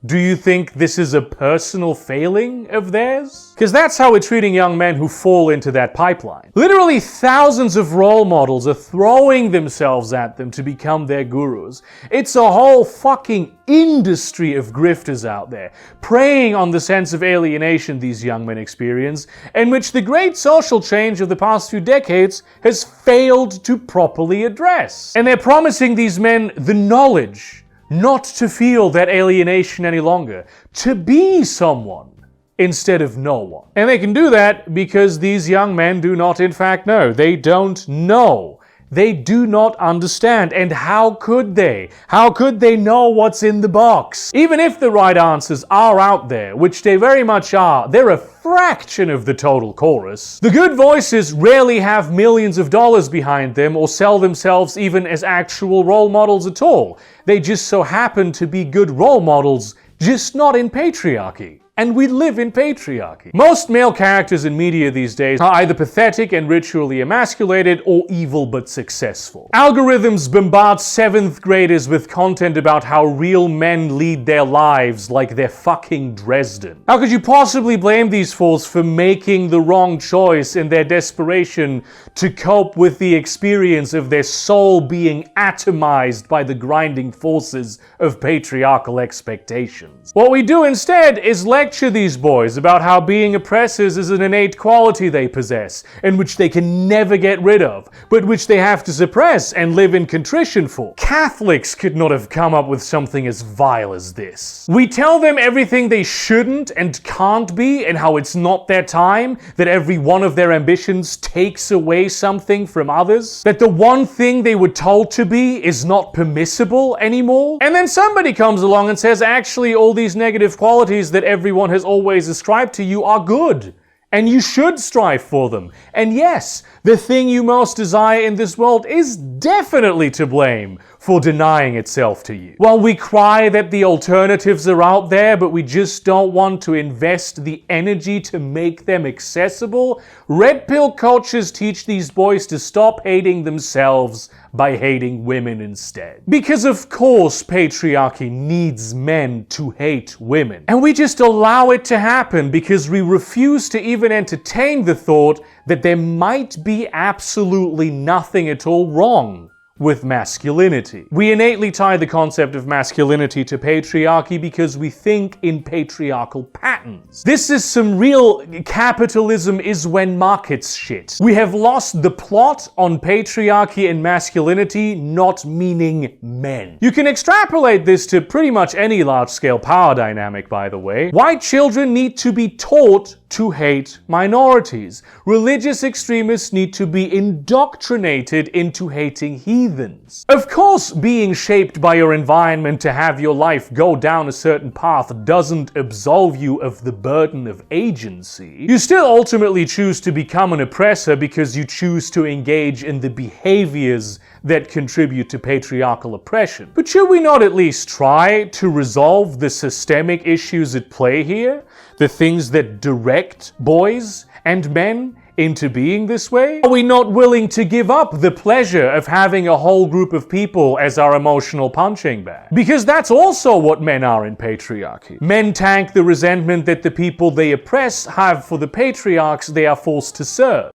Do you think this is a personal failing of theirs? Because that's how we're treating young men who fall into that pipeline. Literally thousands of role models are throwing themselves at them to become their gurus. It's a whole fucking industry of grifters out there, preying on the sense of alienation these young men experience, and which the great social change of the past few decades has failed to properly address. And they're promising these men the knowledge not to feel that alienation any longer, to be someone instead of no one. And they can do that because these young men do not in fact know. They don't know. They do not understand. And how could they? How could they know what's in the box? Even if the right answers are out there, which they very much are, they're a fraction of the total chorus. The good voices rarely have millions of dollars behind them or sell themselves even as actual role models at all. They just so happen to be good role models, just not in patriarchy. And we live in patriarchy. Most male characters in media these days are either pathetic and ritually emasculated or evil but successful. Algorithms bombard 7th graders with content about how real men lead their lives like they're fucking Dresden. How could you possibly blame these fools for making the wrong choice in their desperation to cope with the experience of their soul being atomized by the grinding forces of patriarchal expectations? What we do instead is lecture these boys about how being oppressors is an innate quality they possess, and which they can never get rid of, but which they have to suppress and live in contrition for. Catholics could not have come up with something as vile as this. We tell them everything they shouldn't and can't be, and how it's not their time, that every one of their ambitions takes away something from others, that the one thing they were told to be is not permissible anymore. And then somebody comes along and says, actually, all these negative qualities that everyone has always ascribed to you are good, and you should strive for them. And yes, the thing you most desire in this world is definitely to blame for denying itself to you. While we cry that the alternatives are out there, but we just don't want to invest the energy to make them accessible, red pill cultures teach these boys to stop hating themselves by hating women instead. Because of course patriarchy needs men to hate women. And we just allow it to happen because we refuse to even entertain the thought that there might be absolutely nothing at all wrong with masculinity. We innately tie the concept of masculinity to patriarchy because we think in patriarchal patterns. This is some real capitalism is when markets shit. We have lost the plot on patriarchy and masculinity not meaning men. You can extrapolate this to pretty much any large-scale power dynamic, by the way. White children need to be taught to hate minorities. Religious extremists need to be indoctrinated into hating heathens. Of course, being shaped by your environment to have your life go down a certain path doesn't absolve you of the burden of agency. You still ultimately choose to become an oppressor because you choose to engage in the behaviors that contribute to patriarchal oppression. But should we not at least try to resolve the systemic issues at play here? The things that direct boys and men into being this way? Are we not willing to give up the pleasure of having a whole group of people as our emotional punching bag? Because that's also what men are in patriarchy. Men tank the resentment that the people they oppress have for the patriarchs they are forced to serve.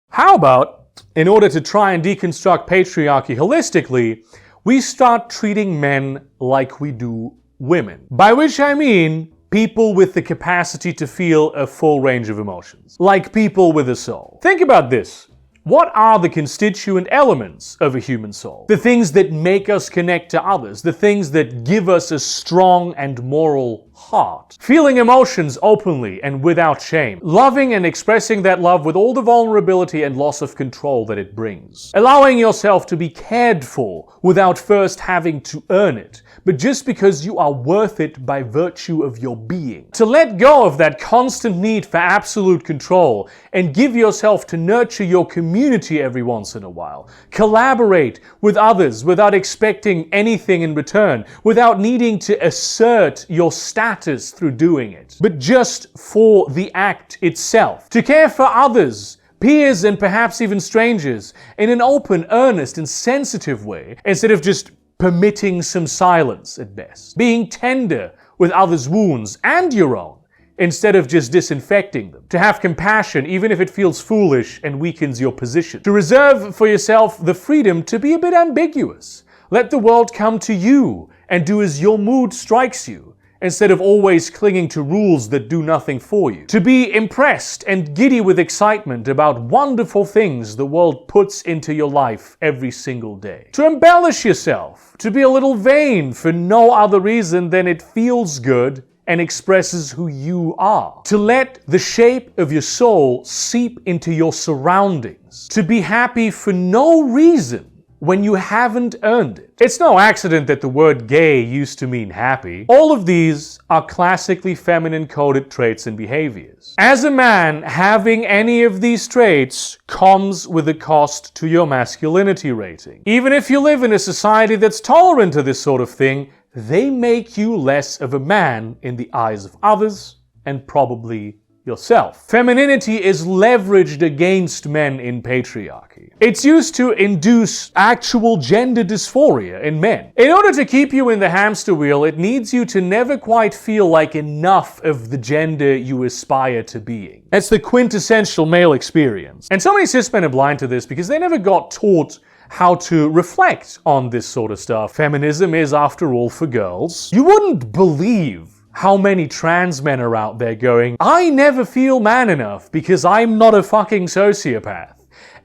How about, in order to try and deconstruct patriarchy holistically, we start treating men like we do women? By which I mean people with the capacity to feel a full range of emotions. Like people with a soul. Think about this. What are the constituent elements of a human soul? The things that make us connect to others, the things that give us a strong and moral heart. Feeling emotions openly and without shame. Loving and expressing that love with all the vulnerability and loss of control that it brings. Allowing yourself to be cared for without first having to earn it, but just because you are worth it by virtue of your being. To let go of that constant need for absolute control and give yourself to nurture your community every once in a while. Collaborate with others without expecting anything in return, without needing to assert your status through doing it, but just for the act itself. To care for others, peers and perhaps even strangers, in an open, earnest and sensitive way, instead of just permitting some silence at best. Being tender with others' wounds and your own, instead of just disinfecting them. To have compassion even if it feels foolish and weakens your position. To reserve for yourself the freedom to be a bit ambiguous. Let the world come to you and do as your mood strikes you, instead of always clinging to rules that do nothing for you. To be impressed and giddy with excitement about wonderful things the world puts into your life every single day. To embellish yourself, to be a little vain for no other reason than it feels good and expresses who you are. To let the shape of your soul seep into your surroundings. To be happy for no reason when you haven't earned it. It's no accident that the word gay used to mean happy. All of these are classically feminine-coded traits and behaviors. As a man, having any of these traits comes with a cost to your masculinity rating. Even if you live in a society that's tolerant of this sort of thing, they make you less of a man in the eyes of others and probably yourself. Femininity is leveraged against men in patriarchy. It's used to induce actual gender dysphoria in men. In order to keep you in the hamster wheel, it needs you to never quite feel like enough of the gender you aspire to being. That's the quintessential male experience. And so many cis men are blind to this because they never got taught how to reflect on this sort of stuff. Feminism is, after all, for girls. You wouldn't believe how many trans men are out there going, I never feel man enough because I'm not a fucking sociopath.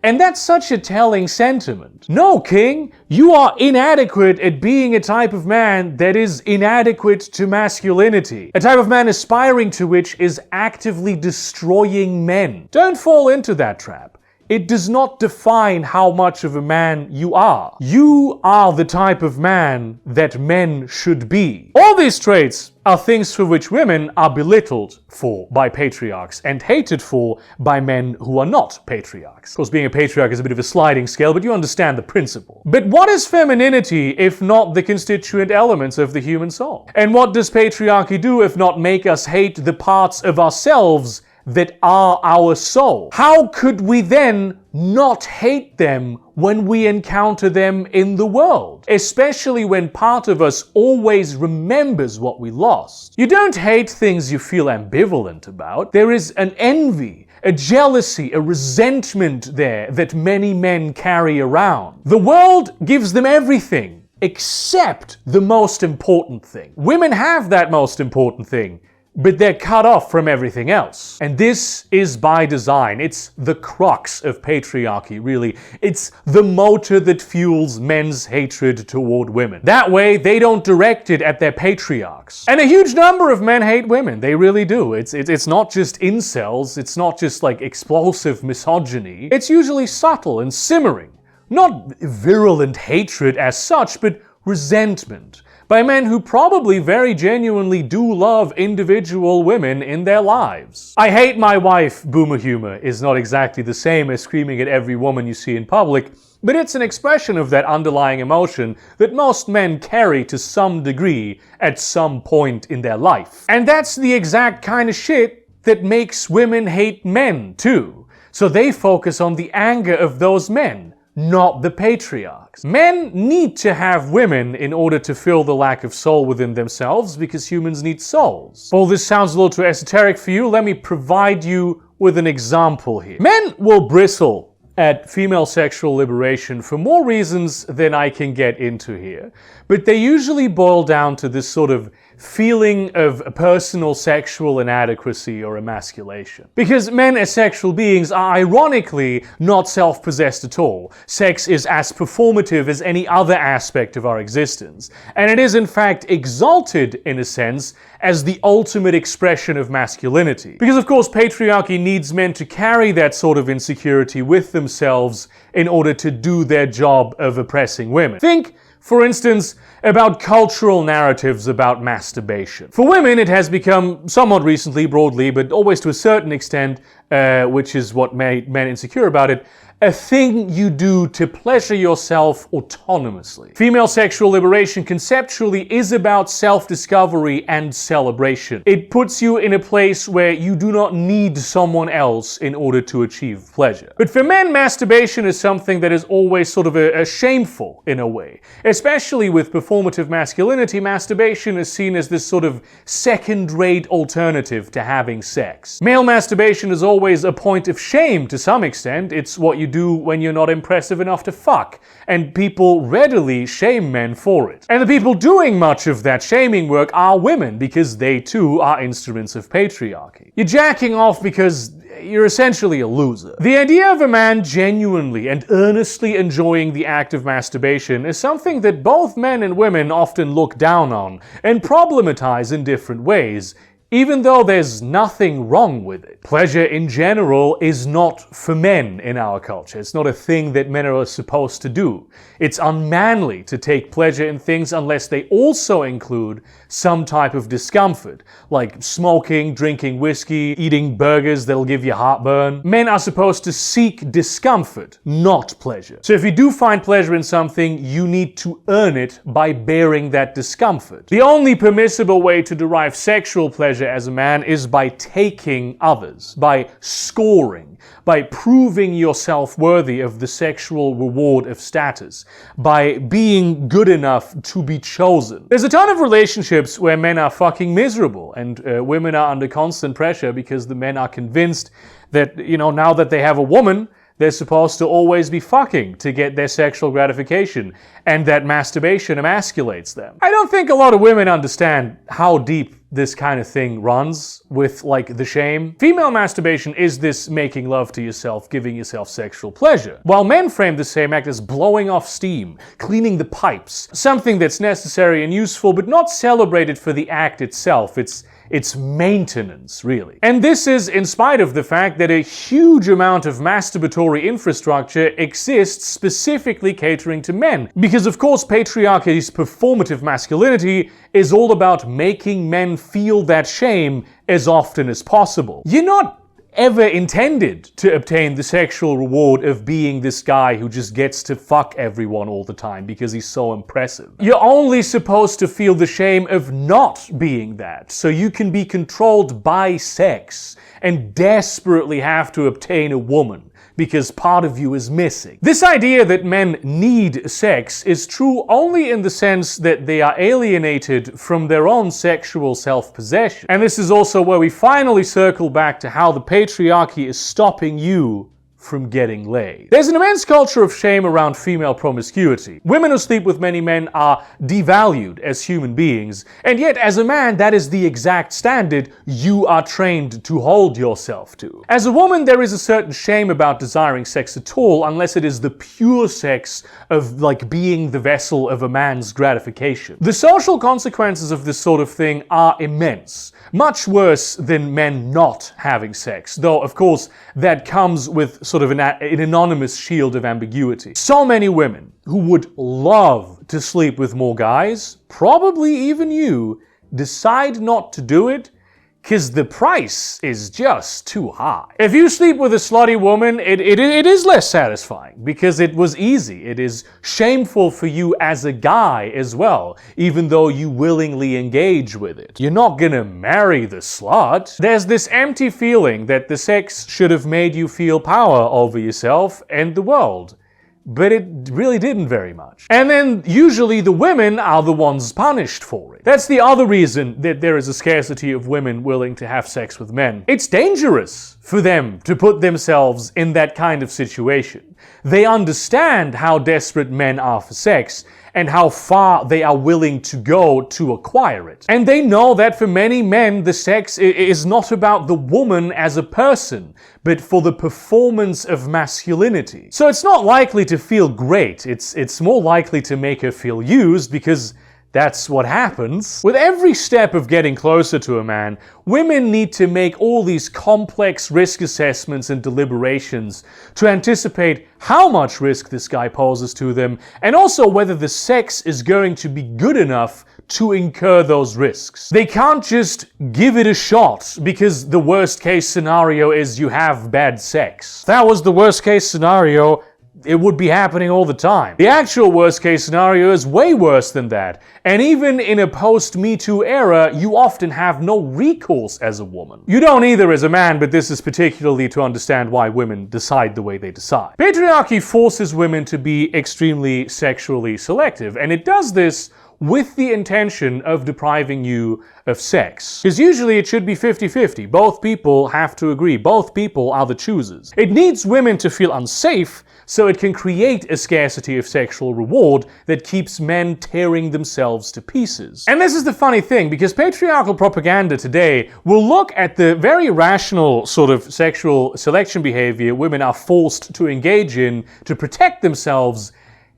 And that's such a telling sentiment. No, King, you are inadequate at being a type of man that is inadequate to masculinity. A type of man aspiring to which is actively destroying men. Don't fall into that trap. It does not define how much of a man you are. You are the type of man that men should be. All these traits are things for which women are belittled for by patriarchs and hated for by men who are not patriarchs. Of course, being a patriarch is a bit of a sliding scale, but you understand the principle. But what is femininity if not the constituent elements of the human soul? And what does patriarchy do if not make us hate the parts of ourselves that are our soul? How could we then not hate them when we encounter them in the world? Especially when part of us always remembers what we lost. You don't hate things you feel ambivalent about. There is an envy, a jealousy, a resentment there that many men carry around. The world gives them everything except the most important thing. Women have that most important thing, but they're cut off from everything else. And this is by design. It's the crux of patriarchy, really. It's the motor that fuels men's hatred toward women. That way, they don't direct it at their patriarchs. And a huge number of men hate women. They really do. It's not just incels. It's not just like explosive misogyny. It's usually subtle and simmering. Not virulent hatred as such, but resentment. By men who probably very genuinely do love individual women in their lives. I hate my wife boomer humor is not exactly the same as screaming at every woman you see in public, but it's an expression of that underlying emotion that most men carry to some degree at some point in their life. And that's the exact kind of shit that makes women hate men too. So they focus on the anger of those men, not the patriarchs. Men need to have women in order to fill the lack of soul within themselves because humans need souls. Well, this sounds a little too esoteric for you. Let me provide you with an example here. Men will bristle at female sexual liberation for more reasons than I can get into here, but they usually boil down to this sort of feeling of personal sexual inadequacy or emasculation. Because men as sexual beings are ironically not self-possessed at all. Sex is as performative as any other aspect of our existence, and it is in fact exalted, in a sense, as the ultimate expression of masculinity. Because of course patriarchy needs men to carry that sort of insecurity with themselves in order to do their job of oppressing women. Think, for instance, about cultural narratives about masturbation. For women, it has become, somewhat recently, broadly, but always to a certain extent, which is what made men insecure about it, a thing you do to pleasure yourself autonomously. Female sexual liberation conceptually is about self-discovery and celebration. It puts you in a place where you do not need someone else in order to achieve pleasure. But for men, masturbation is something that is always sort of a shameful in a way. Especially with performative masculinity, masturbation is seen as this sort of second-rate alternative to having sex. Male masturbation is always a point of shame to some extent. It's what you do when you're not impressive enough to fuck, and people readily shame men for it. And the people doing much of that shaming work are women, because they too are instruments of patriarchy. You're jacking off because you're essentially a loser. The idea of a man genuinely and earnestly enjoying the act of masturbation is something that both men and women often look down on and problematize in different ways, even though there's nothing wrong with it. Pleasure in general is not for men in our culture. It's not a thing that men are supposed to do. It's unmanly to take pleasure in things unless they also include some type of discomfort, like smoking, drinking whiskey, eating burgers that'll give you heartburn. Men are supposed to seek discomfort, not pleasure. So if you do find pleasure in something, you need to earn it by bearing that discomfort. The only permissible way to derive sexual pleasure as a man is by taking others, by scoring, by proving yourself worthy of the sexual reward of status, by being good enough to be chosen. There's a ton of relationships where men are fucking miserable and women are under constant pressure because the men are convinced that, now that they have a woman, they're supposed to always be fucking to get their sexual gratification, and that masturbation emasculates them. I don't think a lot of women understand how deep this kind of thing runs with, the shame. Female masturbation is this making love to yourself, giving yourself sexual pleasure, while men frame the same act as blowing off steam, cleaning the pipes, something that's necessary and useful but not celebrated for the act itself. It's maintenance, really. And this is in spite of the fact that a huge amount of masturbatory infrastructure exists specifically catering to men. Because of course patriarchy's performative masculinity is all about making men feel that shame as often as possible. You're not ever intended to obtain the sexual reward of being this guy who just gets to fuck everyone all the time because he's so impressive. You're only supposed to feel the shame of not being that, so you can be controlled by sex and desperately have to obtain a woman because part of you is missing. This idea that men need sex is true only in the sense that they are alienated from their own sexual self-possession. And this is also where we finally circle back to how the patriarchy is stopping you from getting laid. There's an immense culture of shame around female promiscuity. Women who sleep with many men are devalued as human beings, and yet as a man, that is the exact standard you are trained to hold yourself to. As a woman, there is a certain shame about desiring sex at all, unless it is the pure sex of, being the vessel of a man's gratification. The social consequences of this sort of thing are immense. Much worse than men not having sex, though of course that comes with sort of an anonymous shield of ambiguity. So many women who would love to sleep with more guys, probably even you, decide not to do it because the price is just too high. If you sleep with a slutty woman, it is less satisfying because it was easy. It is shameful for you as a guy as well, even though you willingly engage with it. You're not gonna marry the slut. There's this empty feeling that the sex should have made you feel power over yourself and the world. But it really didn't very much. And then usually the women are the ones punished for it. That's the other reason that there is a scarcity of women willing to have sex with men. It's dangerous for them to put themselves in that kind of situation. They understand how desperate men are for sex and how far they are willing to go to acquire it. And they know that for many men, the sex is not about the woman as a person, but for the performance of masculinity. So it's not likely to feel great. It's more likely to make her feel used because that's what happens. With every step of getting closer to a man, women need to make all these complex risk assessments and deliberations to anticipate how much risk this guy poses to them, and also whether the sex is going to be good enough to incur those risks. They can't just give it a shot because the worst case scenario is you have bad sex. If that was the worst case scenario, it would be happening all the time. The actual worst case scenario is way worse than that. And even in a post-Me Too era, you often have no recourse as a woman. You don't either as a man, but this is particularly to understand why women decide the way they decide. Patriarchy forces women to be extremely sexually selective, and it does this with the intention of depriving you of sex. Because usually it should be 50-50. Both people have to agree. Both people are the choosers. It needs women to feel unsafe so it can create a scarcity of sexual reward that keeps men tearing themselves to pieces. And this is the funny thing, because patriarchal propaganda today will look at the very rational sort of sexual selection behavior women are forced to engage in to protect themselves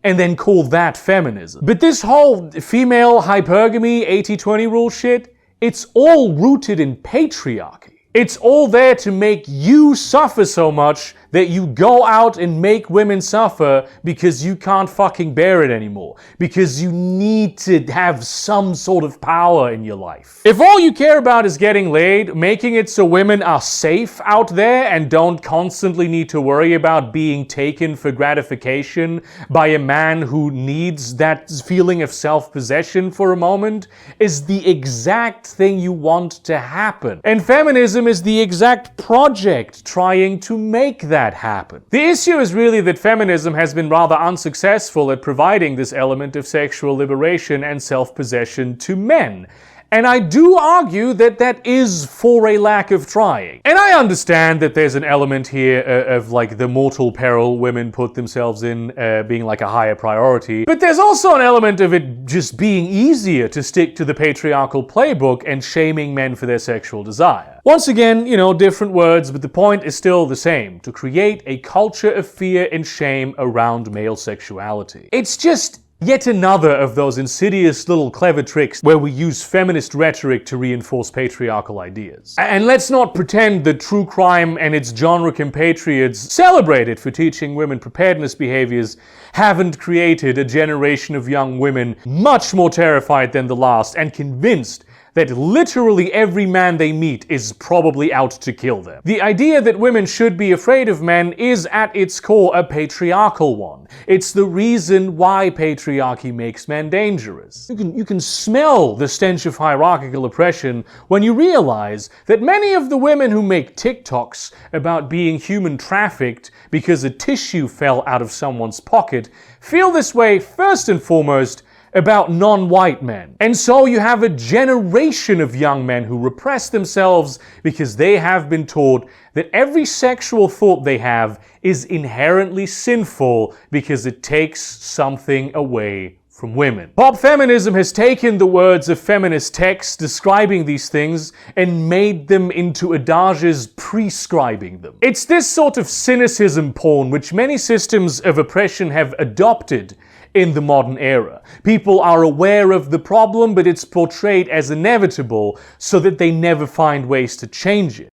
and then call that feminism. But this whole female hypergamy 80-20 rule shit, it's all rooted in patriarchy. It's all there to make you suffer so much that you go out and make women suffer because you can't fucking bear it anymore. Because you need to have some sort of power in your life. If all you care about is getting laid, making it so women are safe out there and don't constantly need to worry about being taken for gratification by a man who needs that feeling of self-possession for a moment, is the exact thing you want to happen. And feminism is the exact project trying to make that happen. The issue is really that feminism has been rather unsuccessful at providing this element of sexual liberation and self-possession to men. And I do argue that that is for a lack of trying. And I understand that there's an element here of like the mortal peril women put themselves in being like a higher priority. But there's also an element of it just being easier to stick to the patriarchal playbook and shaming men for their sexual desire. Once again, you know, different words, but the point is still the same: to create a culture of fear and shame around male sexuality. It's just yet another of those insidious little clever tricks where we use feminist rhetoric to reinforce patriarchal ideas. And let's not pretend that true crime and its genre compatriots, celebrated for teaching women preparedness behaviors, haven't created a generation of young women much more terrified than the last and convinced that literally every man they meet is probably out to kill them. The idea that women should be afraid of men is at its core a patriarchal one. It's the reason why patriarchy makes men dangerous. You can smell the stench of hierarchical oppression when you realize that many of the women who make TikToks about being human trafficked because a tissue fell out of someone's pocket feel this way first and foremost about non-white men. And so you have a generation of young men who repress themselves because they have been taught that every sexual thought they have is inherently sinful because it takes something away from women. Pop feminism has taken the words of feminist texts describing these things and made them into adages prescribing them. It's this sort of cynicism porn which many systems of oppression have adopted in the modern era. People are aware of the problem, but it's portrayed as inevitable so that they never find ways to change it.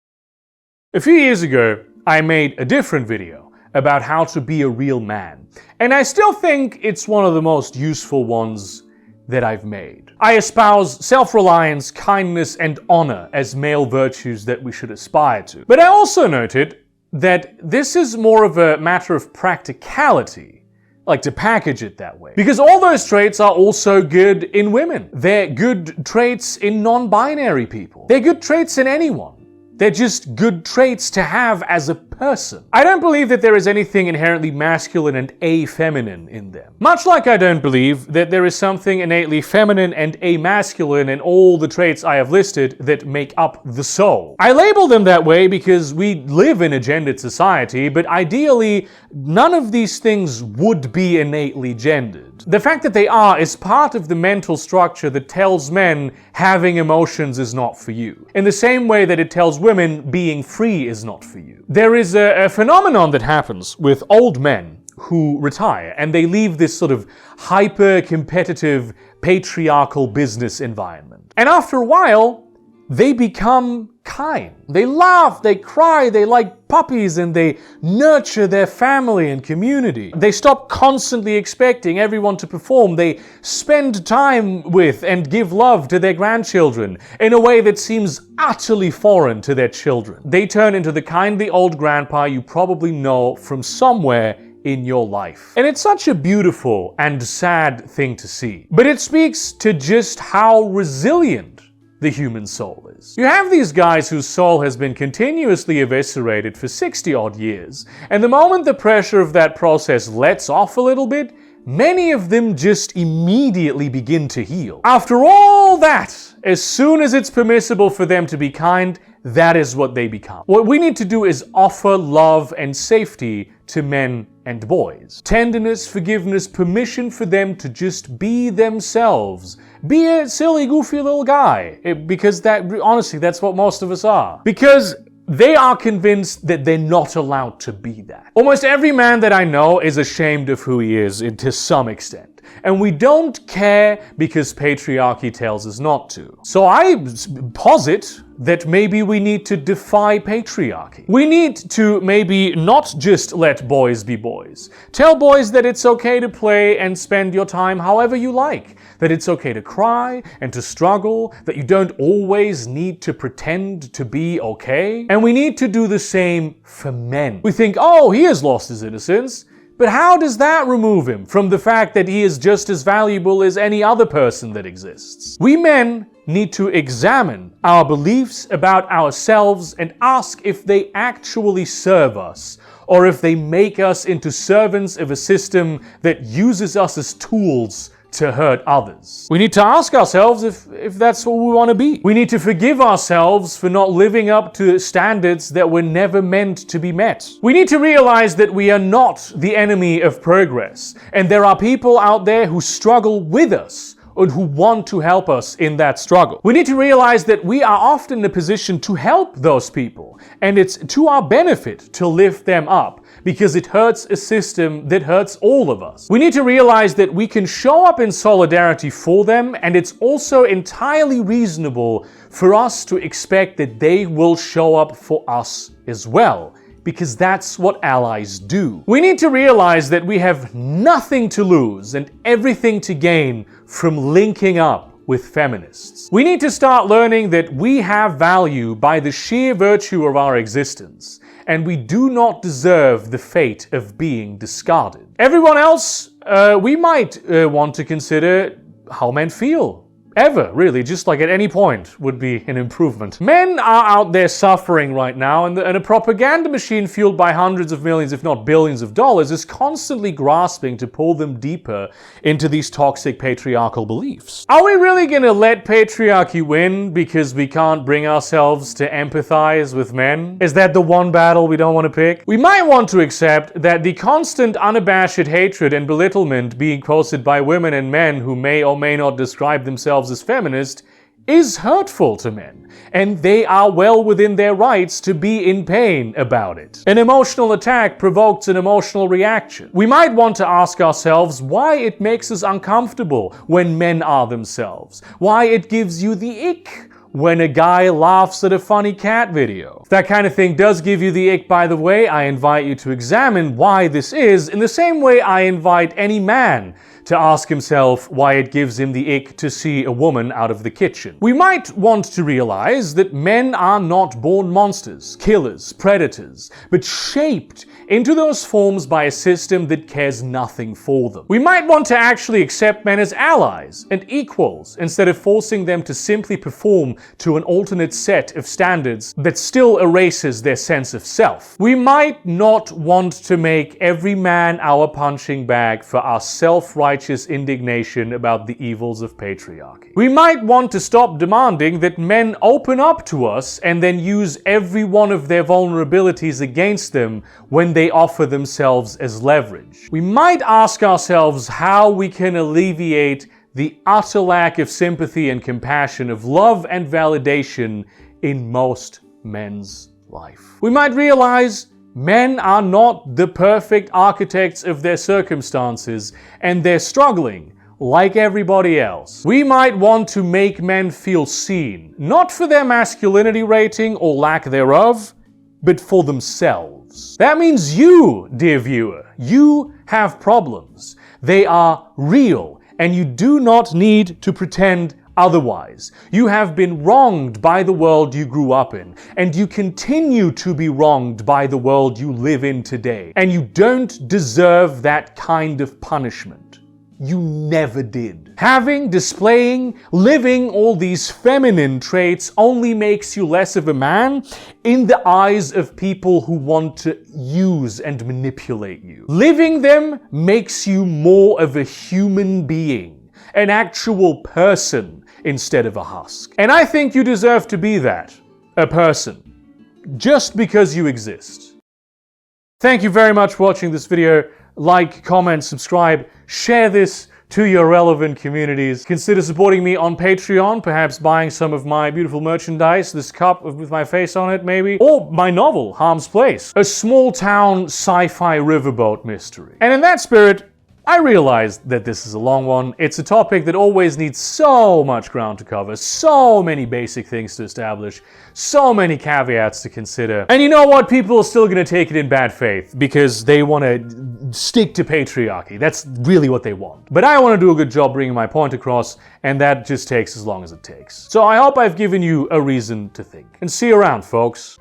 A few years ago, I made a different video about how to be a real man, and I still think it's one of the most useful ones that I've made. I espouse self-reliance, kindness, and honor as male virtues that we should aspire to. But I also noted that this is more of a matter of practicality, like to package it that way. Because all those traits are also good in women. They're good traits in non-binary people. They're good traits in anyone. They're just good traits to have as a person. I don't believe that there is anything inherently masculine and afeminine in them. Much like I don't believe that there is something innately feminine and amasculine in all the traits I have listed that make up the soul. I label them that way because we live in a gendered society, but ideally, none of these things would be innately gendered. The fact that they are is part of the mental structure that tells men having emotions is not for you, in the same way that it tells women being free is not for you. There is a phenomenon that happens with old men who retire and they leave this sort of hyper-competitive patriarchal business environment. And after a while, they become kind. They laugh, they cry, they like puppies, and they nurture their family and community. They stop constantly expecting everyone to perform. They spend time with and give love to their grandchildren in a way that seems utterly foreign to their children. They turn into the kindly old grandpa you probably know from somewhere in your life. And it's such a beautiful and sad thing to see. But it speaks to just how resilient the human soul is. You have these guys whose soul has been continuously eviscerated for 60 odd years, and the moment the pressure of that process lets off a little bit, many of them just immediately begin to heal. After all that, as soon as it's permissible for them to be kind, that is what they become. What we need to do is offer love and safety to men and boys. Tenderness, forgiveness, permission for them to just be themselves. Be a silly, goofy little guy. Because honestly, that's what most of us are. Because they are convinced that they're not allowed to be that. Almost every man that I know is ashamed of who he is to some extent. And we don't care because patriarchy tells us not to. So I posit that maybe we need to defy patriarchy. We need to maybe not just let boys be boys. Tell boys that it's okay to play and spend your time however you like. That it's okay to cry and to struggle. That you don't always need to pretend to be okay. And we need to do the same for men. We think, oh, he has lost his innocence. But how does that remove him from the fact that he is just as valuable as any other person that exists? We men need to examine our beliefs about ourselves and ask if they actually serve us, or if they make us into servants of a system that uses us as tools to hurt others. We need to ask ourselves if that's what we want to be. We need to forgive ourselves for not living up to standards that were never meant to be met. We need to realize that we are not the enemy of progress, and there are people out there who struggle with us and who want to help us in that struggle. We need to realize that we are often in a position to help those people, and it's to our benefit to lift them up, because it hurts a system that hurts all of us. We need to realize that we can show up in solidarity for them, and it's also entirely reasonable for us to expect that they will show up for us as well, because that's what allies do. We need to realize that we have nothing to lose and everything to gain from linking up with feminists. We need to start learning that we have value by the sheer virtue of our existence, and we do not deserve the fate of being discarded. Everyone else, we might want to consider how men feel. Ever, really, just like at any point would be an improvement. Men are out there suffering right now, and a propaganda machine fueled by hundreds of millions, if not billions of dollars, is constantly grasping to pull them deeper into these toxic patriarchal beliefs. Are we really gonna let patriarchy win because we can't bring ourselves to empathize with men? Is that the one battle we don't want to pick? We might want to accept that the constant unabashed hatred and belittlement being posted by women and men who may or may not describe themselves as feminist is hurtful to men, and they are well within their rights to be in pain about it. An emotional attack provokes an emotional reaction. We might want to ask ourselves why it makes us uncomfortable when men are themselves, why it gives you the ick when a guy laughs at a funny cat video. If that kind of thing does give you the ick, by the way, I invite you to examine why this is, in the same way I invite any man to ask himself why it gives him the ick to see a woman out of the kitchen. We might want to realize that men are not born monsters, killers, predators, but shaped into those forms by a system that cares nothing for them. We might want to actually accept men as allies and equals instead of forcing them to simply perform to an alternate set of standards that still erases their sense of self. We might not want to make every man our punching bag for our self-righteous indignation about the evils of patriarchy. We might want to stop demanding that men open up to us and then use every one of their vulnerabilities against them when they offer themselves as leverage. We might ask ourselves how we can alleviate the utter lack of sympathy and compassion, of love and validation in most men's life. We might realize men are not the perfect architects of their circumstances, and they're struggling like everybody else. We might want to make men feel seen, not for their masculinity rating or lack thereof, but for themselves. That means you, dear viewer, you have problems. They are real, and you do not need to pretend otherwise. You have been wronged by the world you grew up in, and you continue to be wronged by the world you live in today. And you don't deserve that kind of punishment. You never did. Having, displaying, living all these feminine traits only makes you less of a man in the eyes of people who want to use and manipulate you. Living them makes you more of a human being, an actual person instead of a husk. And I think you deserve to be that, a person, just because you exist. Thank you very much for watching this video. Like, comment, subscribe, share this to your relevant communities. Consider supporting me on Patreon, perhaps buying some of my beautiful merchandise, this cup with my face on it maybe, or my novel, Harm's Place, a small-town sci-fi riverboat mystery. And in that spirit, I realize that this is a long one. It's a topic that always needs so much ground to cover, so many basic things to establish, so many caveats to consider. And you know what? People are still gonna take it in bad faith because they want to stick to patriarchy. That's really what they want. But I want to do a good job bringing my point across, and that just takes as long as it takes. So I hope I've given you a reason to think. And see you around, folks.